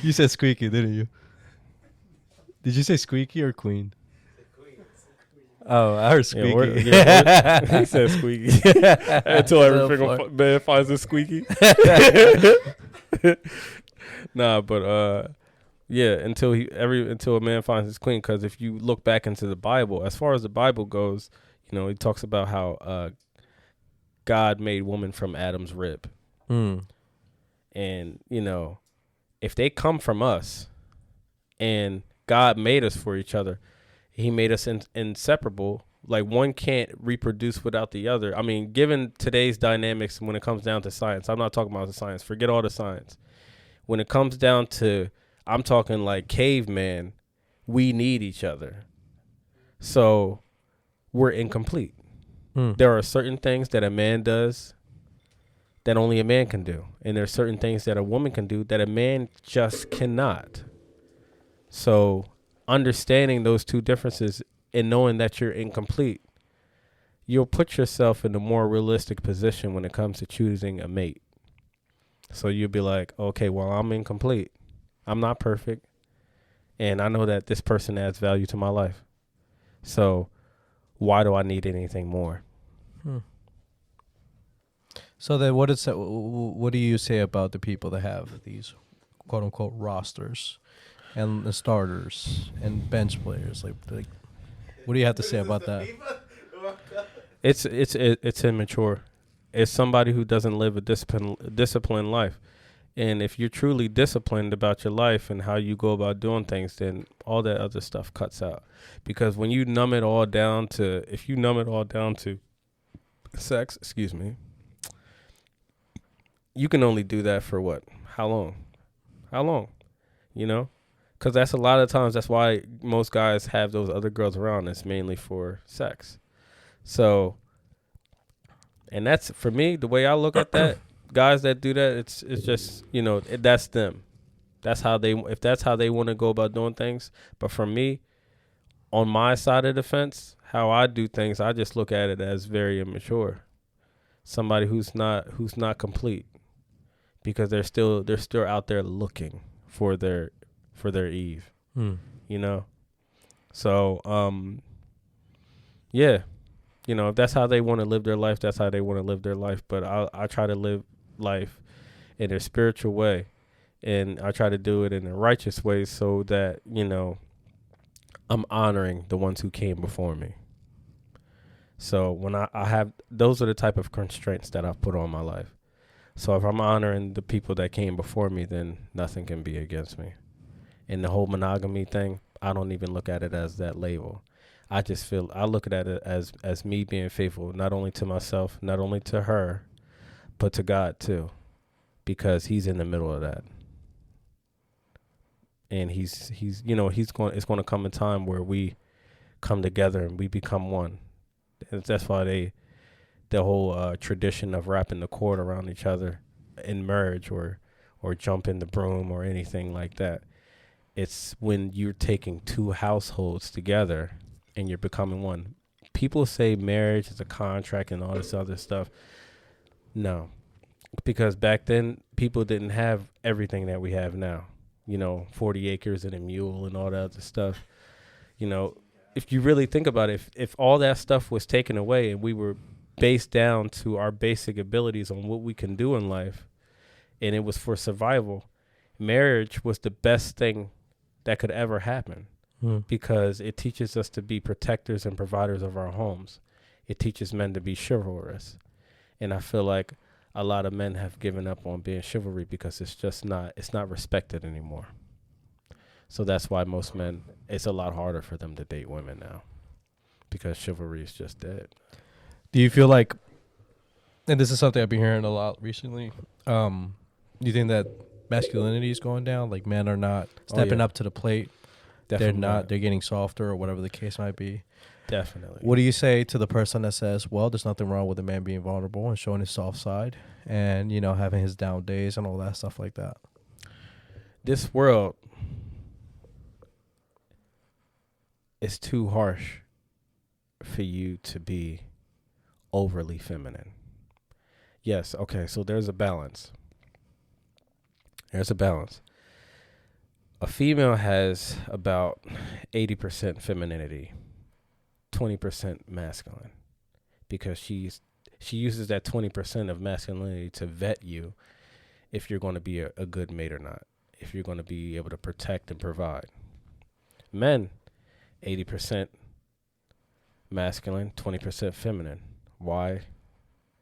you said squeaky, didn't you? Did you say squeaky or queen? Oh, I heard squeaky. He said squeaky. Until every single man finds a squeaky. Nah, but yeah, until a man finds his queen. Because if you look back into the Bible, as far as the Bible goes, he talks about how God made woman from Adam's rib. And if they come from us, and God made us for each other, He made us inseparable Like one can't reproduce without the other. I mean, given today's dynamics when it comes down to science, I'm not talking about the science. Forget all the science. When it comes down to, I'm talking like caveman, we need each other. So we're incomplete. There are certain things that a man does that only a man can do. And there are certain things that a woman can do that a man just cannot. So understanding those two differences and knowing that you're incomplete, you'll put yourself in a more realistic position when it comes to choosing a mate. So you'll be like, okay, well, I'm incomplete. I'm not perfect. And I know that this person adds value to my life. So why do I need anything more? So then what do you say about the people that have these quote unquote rosters and the starters and bench players? Like what do you have to say about that? It's immature. It's somebody who doesn't live a disciplined life. And if you're truly disciplined about your life and how you go about doing things, then all that other stuff cuts out. Because when you numb it all down to, sex, you can only do that for what? How long? You know? Because that's a lot of times, that's why most guys have those other girls around. It's mainly for sex. So, and that's, for me, the way I look at that, guys that do that, it's just, you know, that's them. If that's how they want to go about doing things. But for me, on my side of the fence, how I do things, I just look at it as very immature. Somebody who's not complete, because they're still out there looking for their Eve, you know? So, yeah, you know, if that's how they want to live their life, that's how they want to live their life. But I try to live life in a spiritual way, and I try to do it in a righteous way so that, you know, I'm honoring the ones who came before me. So when I have, those are the type of constraints that I've put on my life. So if I'm honoring the people that came before me, then nothing can be against me. And the whole monogamy thing, I don't even look at it as that label. I look at it as me being faithful, not only to myself, not only to her, but to God too, because he's in the middle of that. And he's you know, it's going to come a time where we come together and we become one. And that's why the whole tradition of wrapping the cord around each other in marriage or jump in the broom or anything like that. It's when you're taking two households together and you're becoming one. People say marriage is a contract and all this other stuff. No, because back then people didn't have everything that we have now. You know, 40 acres and a mule and all that other stuff. You know, if you really think about it, if all that stuff was taken away and we were based down to our basic abilities on what we can do in life, and it was for survival, marriage was the best thing that could ever happen, because it teaches us to be protectors and providers of our homes. It teaches men to be chivalrous. And I feel like a lot of men have given up on being chivalry because it's not respected anymore. So that's why most men, it's a lot harder for them to date women now, because chivalry is just dead. Do you feel like, and this is something I've been hearing a lot recently, do you think that masculinity is going down? Like men are not stepping up to the plate. Definitely They're getting softer or whatever the case might be. Definitely. What do you say to the person that says, well, there's nothing wrong with a man being vulnerable and showing his soft side and, you know, having his down days and all that stuff like that? This world is too harsh for you to be overly feminine. Yes, okay, so there's a balance. A female has about 80% femininity, 20% masculine, because she uses that 20% of masculinity to vet you if you're going to be a good mate or not, if you're going to be able to protect and provide. Men, 80% masculine, 20% feminine. Why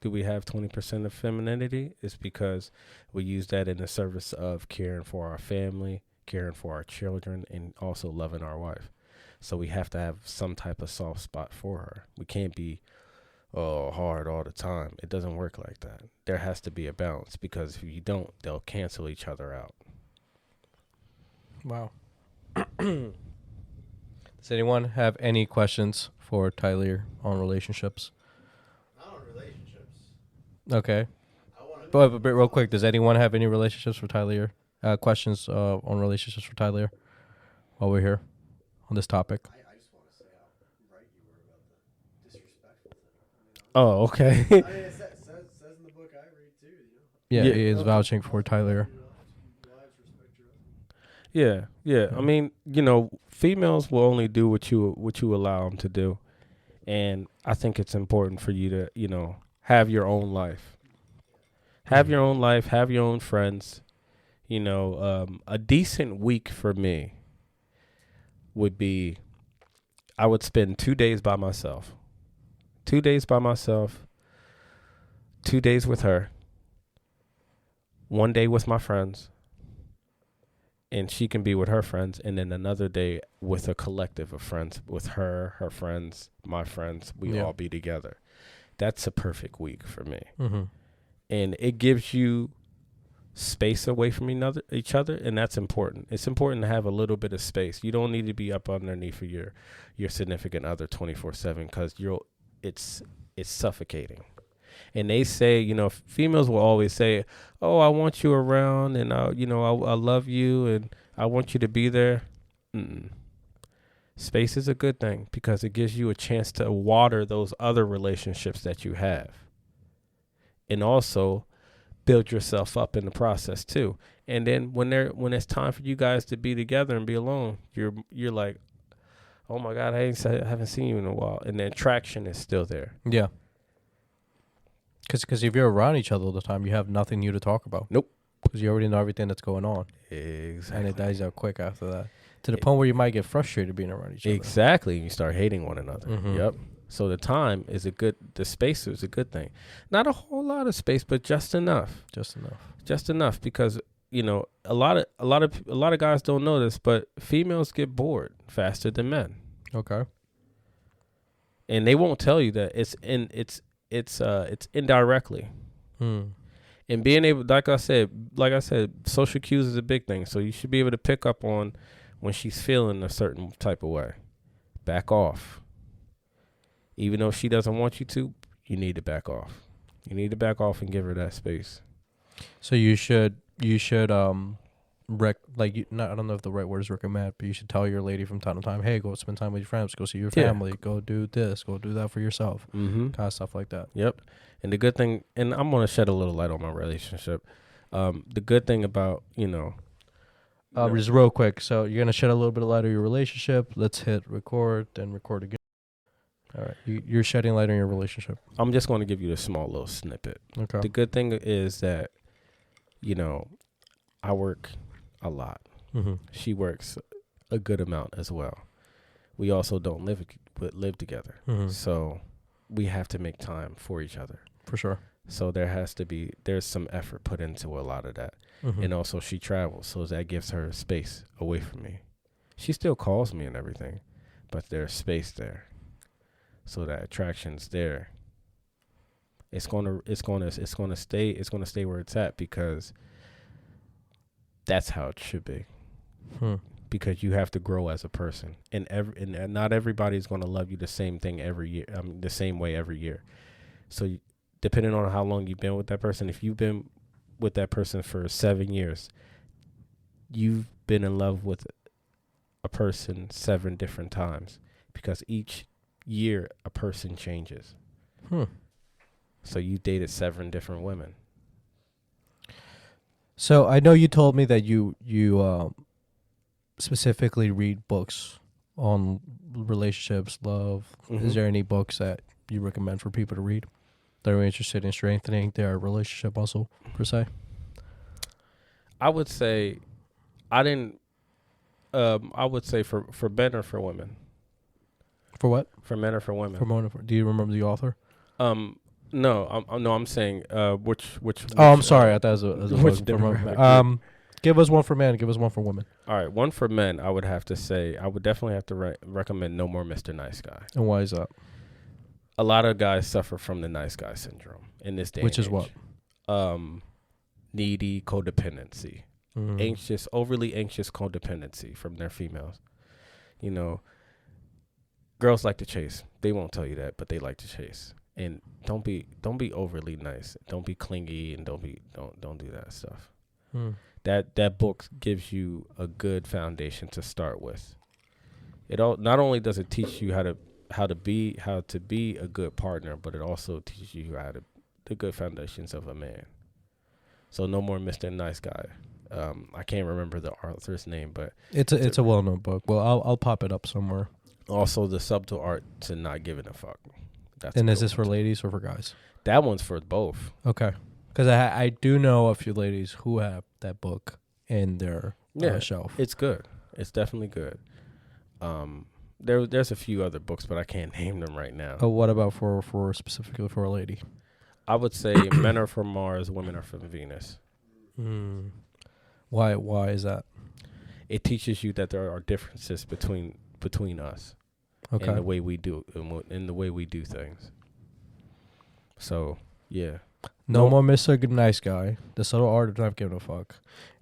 do we have 20% of femininity? It's because we use that in the service of caring for our family, caring for our children, and also loving our wife. So we have to have some type of soft spot for her. We can't be hard all the time. It doesn't work like that. There has to be a balance, because if you don't, they'll cancel each other out. Wow. Does anyone have any questions for Tyleer on relationships? Not on relationships. Okay. I want to. But real quick, does anyone have any relationships for Tyleer? Questions on relationships for Tyleer while we're here on this topic? I just want to say how right you were about the disrespectful thing. Oh, okay. I mean, it says in the book I read too. Yeah, Yeah. he is vouching for Tyleer. Yeah. I mean, females will only do what you allow them to do, and I think it's important for you to, have your own life. Have your own life. Have your own friends. A decent week for me would be, I would spend 2 days by myself. 2 days by myself. 2 days with her. 1 day with my friends. And she can be with her friends, and then another day with a collective of friends, with her friends, my friends. We all be together. That's a perfect week for me. Mm-hmm. And it gives you space away from each other, and that's important. It's important to have a little bit of space. You don't need to be up underneath of your significant other 24/7, because it's suffocating. And they say, females will always say, "Oh, I want you around, and I love you, and I want you to be there." Mm-mm. Space is a good thing, because it gives you a chance to water those other relationships that you have, and also build yourself up in the process too. And then when it's time for you guys to be together and be alone, you're like, "Oh my God, I haven't seen you in a while," and the attraction is still there. Yeah. Because if you're around each other all the time, you have nothing new to talk about. Nope. Because you already know everything that's going on. Exactly. And it dies out quick after that. To the point where you might get frustrated being around each other. Exactly. You start hating one another. Mhm. Yep. So the space is a good thing. Not a whole lot of space, but just enough. Just enough. Just enough, because a lot of guys don't know this, but females get bored faster than men. Okay. And they won't tell you that. It's indirectly. And being able, like I said, social cues is a big thing. So you should be able to pick up on when she's feeling a certain type of way. Back off. Even though she doesn't want you to, you need to back off. You need to back off and give her that space. So you should I don't know if the right word is recommend, but you should tell your lady from time to time, hey, go spend time with your friends, go see your family, go do this, go do that for yourself. Mm-hmm. Kind of stuff like that. Yep. And the good thing, and I'm going to shed a little light on my relationship. The good thing about, Just real quick. So you're going to shed a little bit of light on your relationship. Let's hit record, then record again. All right. You're shedding light on your relationship. I'm just going to give you a small little snippet. Okay. The good thing is that, I work a lot. Mm-hmm. She works a good amount as well. We also don't live together. Mm-hmm. So we have to make time for each other. For sure. So there's some effort put into a lot of that. Mm-hmm. And also she travels, so that gives her space away from me. She still calls me and everything, but there's space there. So that attraction's there. It's gonna stay where it's at, because that's how it should be. Because you have to grow as a person, and not everybody's going to love you the same thing every year. The same way every year. So depending on how long you've been with that person, if you've been with that person for 7 years, you've been in love with a person 7 different times, because each year a person changes. So you dated 7 different women. So I know you told me that you specifically read books on relationships, love. Mm-hmm. Is there any books that you recommend for people to read that are interested in strengthening their relationship muscle, per se? I would say, I would say for men or for women. For what? For men or for women. Do you remember the author? No, I'm saying which. Oh, I'm sorry. I thought it was which a demographic? Give us one for men. Give us one for women. All right, one for men. I would have to say I would definitely have to recommend No More Mr. Nice Guy. And why is that? A lot of guys suffer from the nice guy syndrome in this day. Which and is what? Needy codependency, Mm. overly anxious codependency from their females. You know, girls like to chase. They won't tell you that, but they like to chase. And don't be overly nice. Don't be clingy, and don't do that stuff. Mm. That book gives you a good foundation to start with. Not only does it teach you how to be a good partner, but it also teaches you the good foundations of a man. So No More Mr. Nice Guy. I can't remember the author's name, but It's a well-known book. Well, I'll pop it up somewhere. also The Subtle Art to Not Giving a Fuck. And is this for ladies or for guys? That one's for both. Okay. Because I do know a few ladies who have that book in their shelf. It's good. It's definitely good. There's a few other books, but I can't name them right now. Oh, what about for specifically for a lady? I would say men are from Mars, women are from Venus. Mm. Why is that? It teaches you that there are differences between us, Okay. in the way we do things. So yeah, No More Mr. Nice Guy, The Subtle Art of Not Giving a Fuck,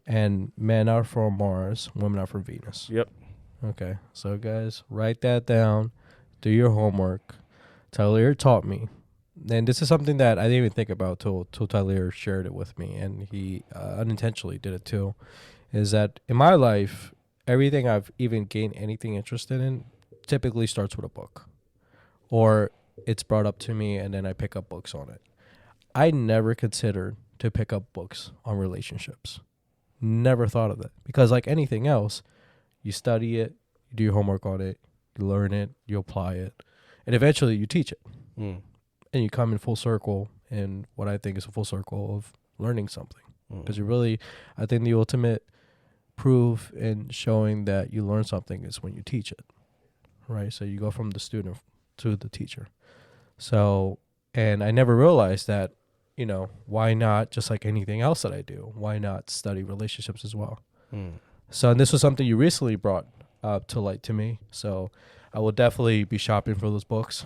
and Men Are From Mars, Women Are From Venus. Yep. Okay, so guys, write that down. Do your homework. Tyleer taught me, and this is something that I didn't even think about till Tyleer shared it with me, and he unintentionally did it too. Is that in my life, everything I've even gained anything interested in typically starts with a book, or it's brought up to me, and then I pick up books on it. I never considered to pick up books on relationships. Never thought of that, because like anything else, you study it, you do your homework on it, you learn it, you apply it, and eventually you teach it. Mm. And you come in full circle in what I think is a full circle of learning something. Because I think the ultimate proof in showing that you learn something is when you teach it, right? So you go from the student to the teacher. So, and I never realized that, why not, just like anything else that I do, why not study relationships as well? So, and this was something you recently brought to light to me. So I will definitely be shopping for those books.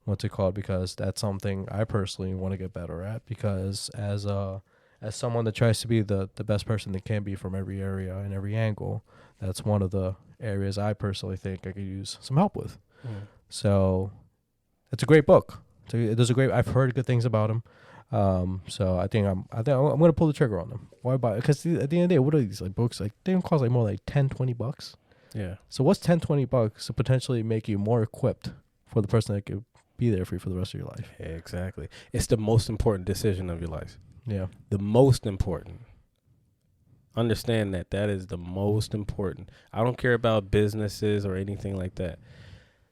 What's it called? Because that's something I personally want to get better at, because as someone that tries to be the best person they can be from every area and every angle, that's one of the areas I personally think I could use some help with. So it's a great book. I've heard good things about him. So I think I'm going to pull the trigger on them. Why buy it? Because at the end of the day, what are these like books? Like they don't cost like more like $10-20. Yeah. So what's $10-20 to potentially make you more equipped for the person that could be there for you for the rest of your life? Yeah, exactly. It's the most important decision of your life. Yeah. The most important. Understand that is the most important. I don't care about businesses or anything like that.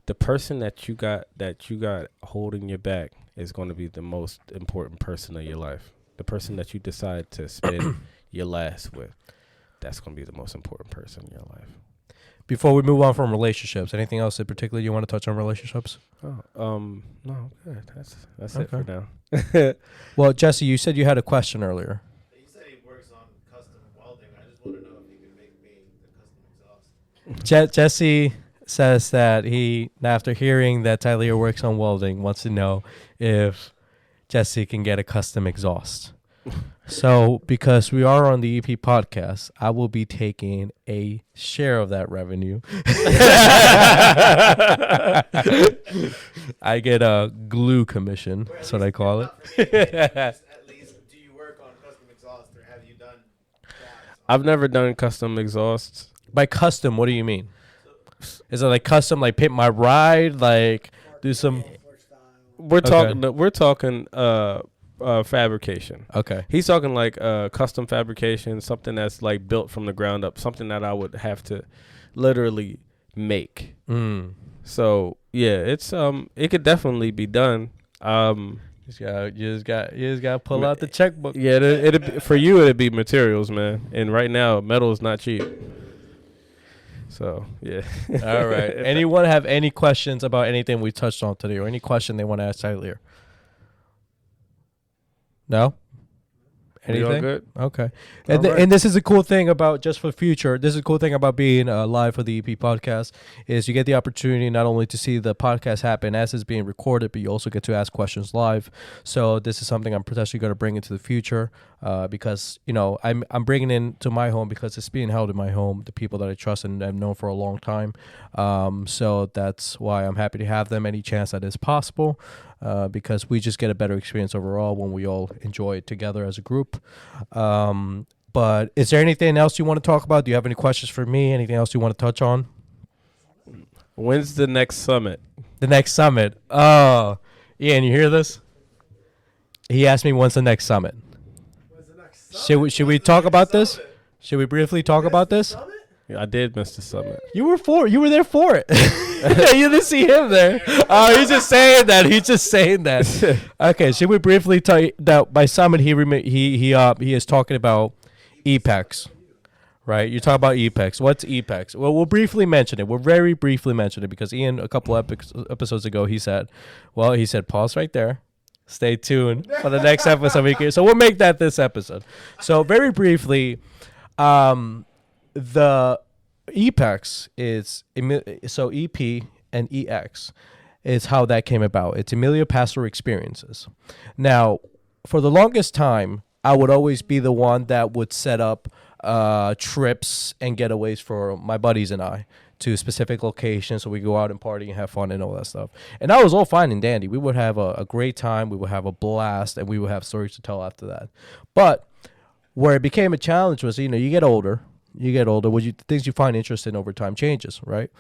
The person that you got holding your back is going to be the most important person of your life. The person that you decide to spend your last with, that's going to be the most important person in your life. Before we move on from relationships, anything else in particular you want to touch on relationships? No, good. That's it for now. Well, Jesse, you said you had a question earlier. He said he works on custom welding. I just want to know if he could make me the custom exhaust. Jesse says that he, after hearing that Tyleer works on welding, wants to know if Jesse can get a custom exhaust. So, because we are on the EP podcast, I will be taking a share of that revenue. I get a glue commission. That's what I call it. At least, do you work on custom exhaust, or have you done that? I've never done custom exhausts. By custom, what do you mean? Is it like custom, like paint my ride, like do some? We're talking fabrication. Okay. He's talking like custom fabrication, something that's like built from the ground up, something that I would have to literally make. So yeah, it's it could definitely be done. You just got to pull out the checkbook. Yeah, it'd for you it'd be materials, man. And right now metal is not cheap. So yeah. All right. Anyone have any questions about anything we touched on today, or any question they want to ask Tyleer? No? We all Anything? good? Okay. All right. And this is a cool thing about, just for future, this is a cool thing about being live for the EP podcast, is you get the opportunity not only to see the podcast happen as it's being recorded, but you also get to ask questions live. So this is something I'm potentially going to bring into the future, because, you know, I'm bringing in to my home because it's being held in my home, the people that I trust and have known for a long time. So that's why I'm happy to have them any chance that is possible, because we just get a better experience overall when we all enjoy it together as a group. But is there anything else you want to talk about? Do you have any questions for me? Anything else you want to touch on? When's the next summit? The next summit. Oh, Ian, you hear this? He asked me when's the next summit. When's the next summit? Should we talk about this? Should we briefly talk about this? Summit? Yeah, I did miss the summit. You were there for it. You didn't see him there. Oh, he's just saying that. He's just saying that. Okay, should we briefly tell you that by summit he is talking about EPEX, right? You're talking about EPEX. What's EPEX? Well, we'll briefly mention it. We'll very briefly mention it because Ian, a couple episodes ago, he said pause right there. Stay tuned for the next episode. So we'll make that this episode. So very briefly, the EPEX is so EP and EX is how that came about. It's EMILIO Pastoral Experiences. Now, for the longest time, I would always be the one that would set up trips and getaways for my buddies and I to specific locations so we go out and party and have fun and all that stuff. And that was all fine and dandy. We would have a great time. We would have a blast, and we would have stories to tell after that. But where it became a challenge was, you know, you get older, things you find interesting over time changes, right?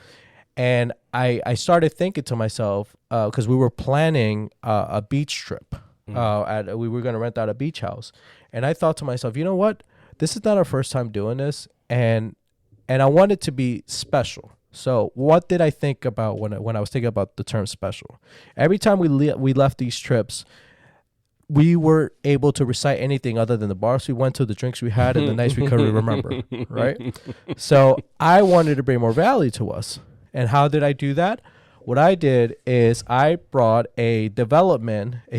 And I started thinking to myself, because we were planning a beach trip. We were going to rent out a beach house. And I thought to myself, you know what? This is not our first time doing this. And I want it to be special. So what did I think about when I was thinking about the term special? Every time we left these trips, we were able to recite anything other than the bars we went to, the drinks we had, and the nights we couldn't remember, right? So I wanted to bring more value to us. And how did I do that? What I did is I brought a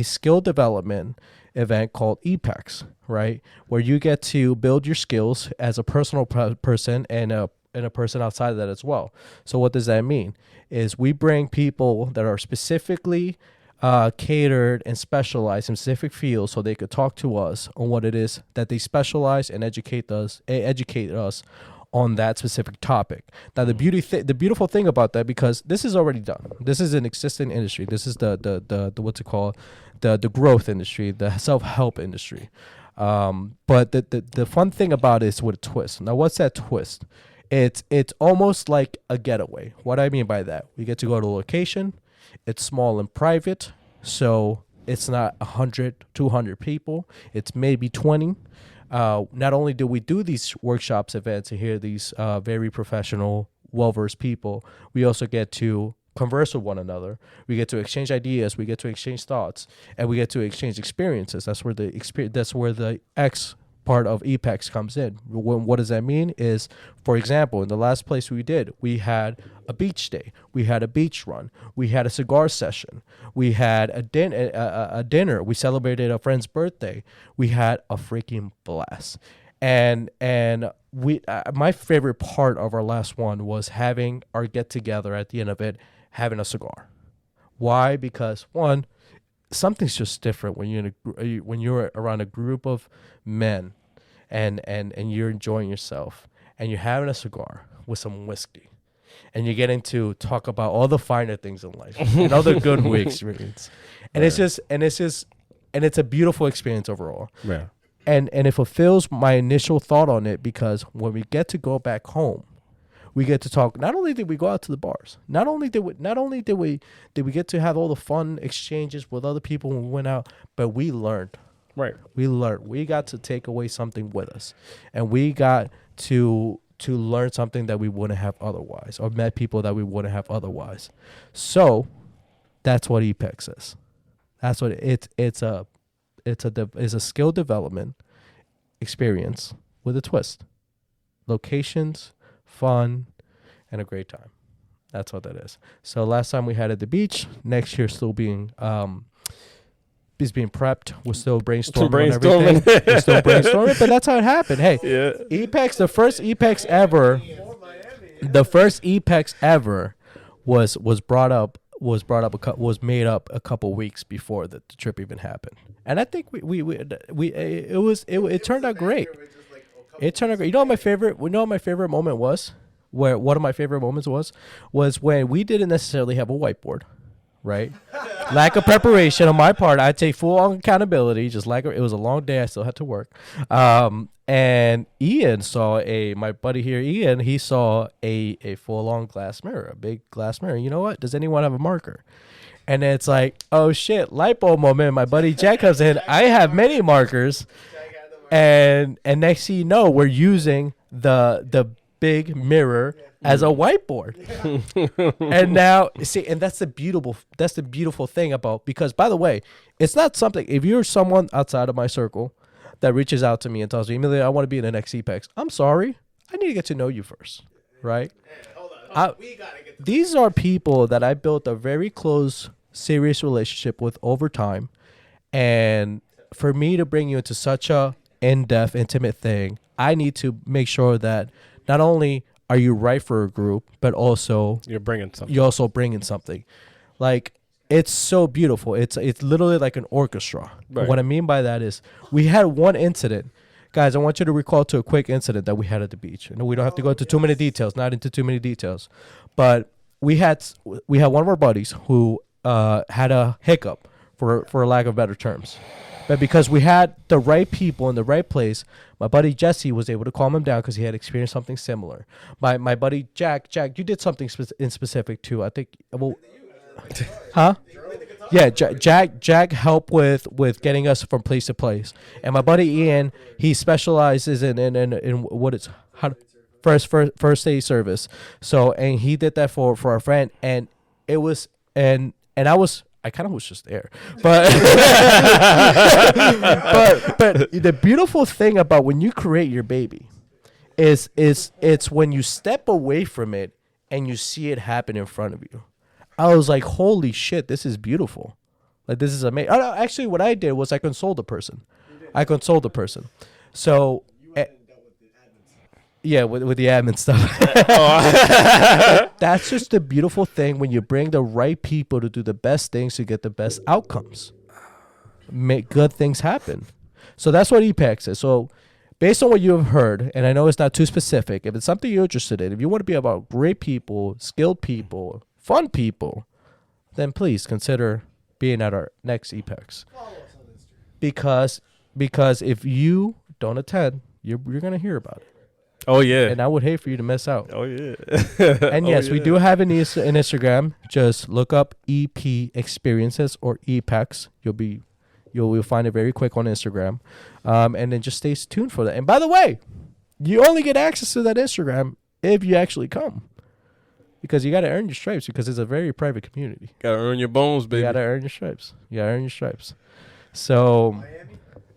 skill development event called EPEX, right? Where you get to build your skills as a personal person and a person outside of that as well. So what does that mean? Is we bring people that are specifically catered and specialized in specific fields so they could talk to us on what it is that they specialize and educate us on that specific topic. Now the beautiful thing about that, because this is already done, this is an existing industry, this is the what's it called, the growth industry, the self-help industry, but the fun thing about it is with a twist. Now what's that twist? It's almost like a getaway. What I mean by that, we get to go to a location. It's small and private, so it's not 100, 200 people. It's maybe 20. Not only do we do these workshops, events, and hear these very professional, well-versed people, we also get to converse with one another. We get to exchange ideas. We get to exchange thoughts, and we get to exchange experiences. That's where the X part of EPEX comes in. What does that mean? Is, for example, in the last place we did, we had a beach day, we had a beach run, we had a cigar session, we had a dinner, we celebrated a friend's birthday, we had a freaking blast. And we my favorite part of our last one was having our get together at the end of it, having a cigar. Why? Because one, something's just different when you're around a group of men and you're enjoying yourself and you're having a cigar with some whiskey and you're getting to talk about all the finer things in life and all the good we experience. And it's a beautiful experience overall. Yeah. And it fulfills my initial thought on it, because when we get to go back home, we get to talk. Not only did we go out to the bars, not only did we get to have all the fun exchanges with other people when we went out, but we learned. Right. We learned. We got to take away something with us, and we got to learn something that we wouldn't have otherwise, or met people that we wouldn't have otherwise. So that's what EPEX is. That's what it's a skill development experience with a twist. Locations, fun, and a great time. That's what that is. So last time we had at the beach. Next year still being is being prepped. We're still brainstorming. on Brainstorming. everything. We're still brainstorming, but that's how it happened. Hey, Yeah. EPEX, the first EPEX ever, was made up a couple weeks before the trip even happened, and I think it turned out great. It turned out great. You know what my favorite? Moment was? Where one of my favorite moments was when we didn't necessarily have a whiteboard, right? Lack of preparation on my part. I take full on accountability. It was a long day. I still had to work. And Ian saw my buddy here, Ian, he saw a full on glass mirror, a big glass mirror. You know what? Does anyone have a marker? And then it's like, oh shit, light bulb moment. My buddy Jack comes in. I have many markers. And next thing you know, we're using the big mirror as a whiteboard. And now see, and that's the beautiful thing about, because by the way, it's not something, if you're someone outside of my circle that reaches out to me and tells me, EMILIO, I want to be in the next EPEX, I'm sorry, I need to get to know you first, right? Hold on. We gotta get These are people that I built a very close, serious relationship with over time, and for me to bring you into such a in-depth, intimate thing, I need to make sure that not only are you right for a group, but also You're bringing something. you're also bringing something. Like, it's so beautiful. It's literally like an orchestra. Right. What I mean by that is we had one incident. Guys, I want you to recall to a quick incident that we had at the beach. We don't have to go into too many details, not into too many details. But we had one of our buddies who had a hiccup, for lack of better terms. But because we had the right people in the right place, my buddy Jesse was able to calm him down because he had experienced something similar. My buddy Jack, you did something in specific too. I think, well, huh? Yeah, Jack helped with getting us from place to place. And my buddy Ian, he specializes in what it's first aid service. So, and he did that for our friend, and it was I kind of was just there, but but the beautiful thing about when you create your baby is it's when you step away from it and you see it happen in front of you. I was like, holy shit, this is beautiful. Like, this is amazing. Oh, no, actually, what I did was I consoled the person. So, yeah, with the admin stuff. That's just the beautiful thing when you bring the right people to do the best things to get the best outcomes. Make good things happen. So that's what EPEX is. So based on what you have heard, and I know it's not too specific, if it's something you're interested in, if you want to be about great people, skilled people, fun people, then please consider being at our next EPEX. Because if you don't attend, you're going to hear about it. Oh yeah. And I would hate for you to miss out. Oh yeah. And yes, we do have an Instagram. Just look up EP Experiences or EPEX. You'll find it very quick on Instagram. And then just stay tuned for that. And by the way, you only get access to that Instagram if you actually come. Because you got to earn your stripes, because it's a very private community. Gotta earn your bones, baby. You got to earn your stripes. So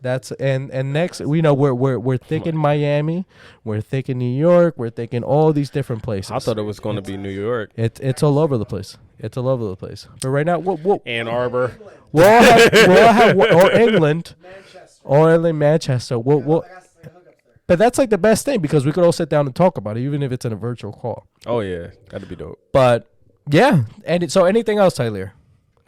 that's and next, we know we're thinking Miami, we're thinking New York, we're thinking all these different places. I thought it was going to be New York. It's all over the place. But right now, we'll Ann Arbor. all have or England, or Manchester. But that's like the best thing, because we could all sit down and talk about it, even if it's in a virtual call. Oh yeah, that'd be dope. But yeah, so anything else, Tyleer?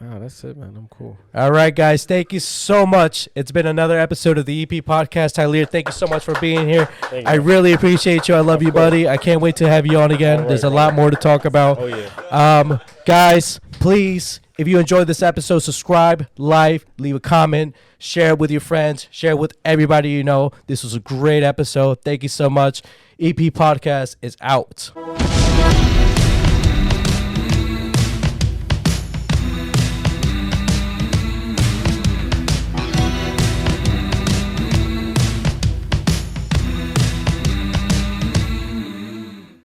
Oh, that's it, man. I'm cool. All right, guys. Thank you so much. It's been another episode of the EP podcast. Tyleer, thank you so much for being here. I really appreciate you. I love you, buddy. I can't wait to have you on again. There's a lot more to talk about. Oh, yeah. Guys, please, if you enjoyed this episode, subscribe, like, leave a comment, share it with your friends, share it with everybody you know. This was a great episode. Thank you so much. EP podcast is out.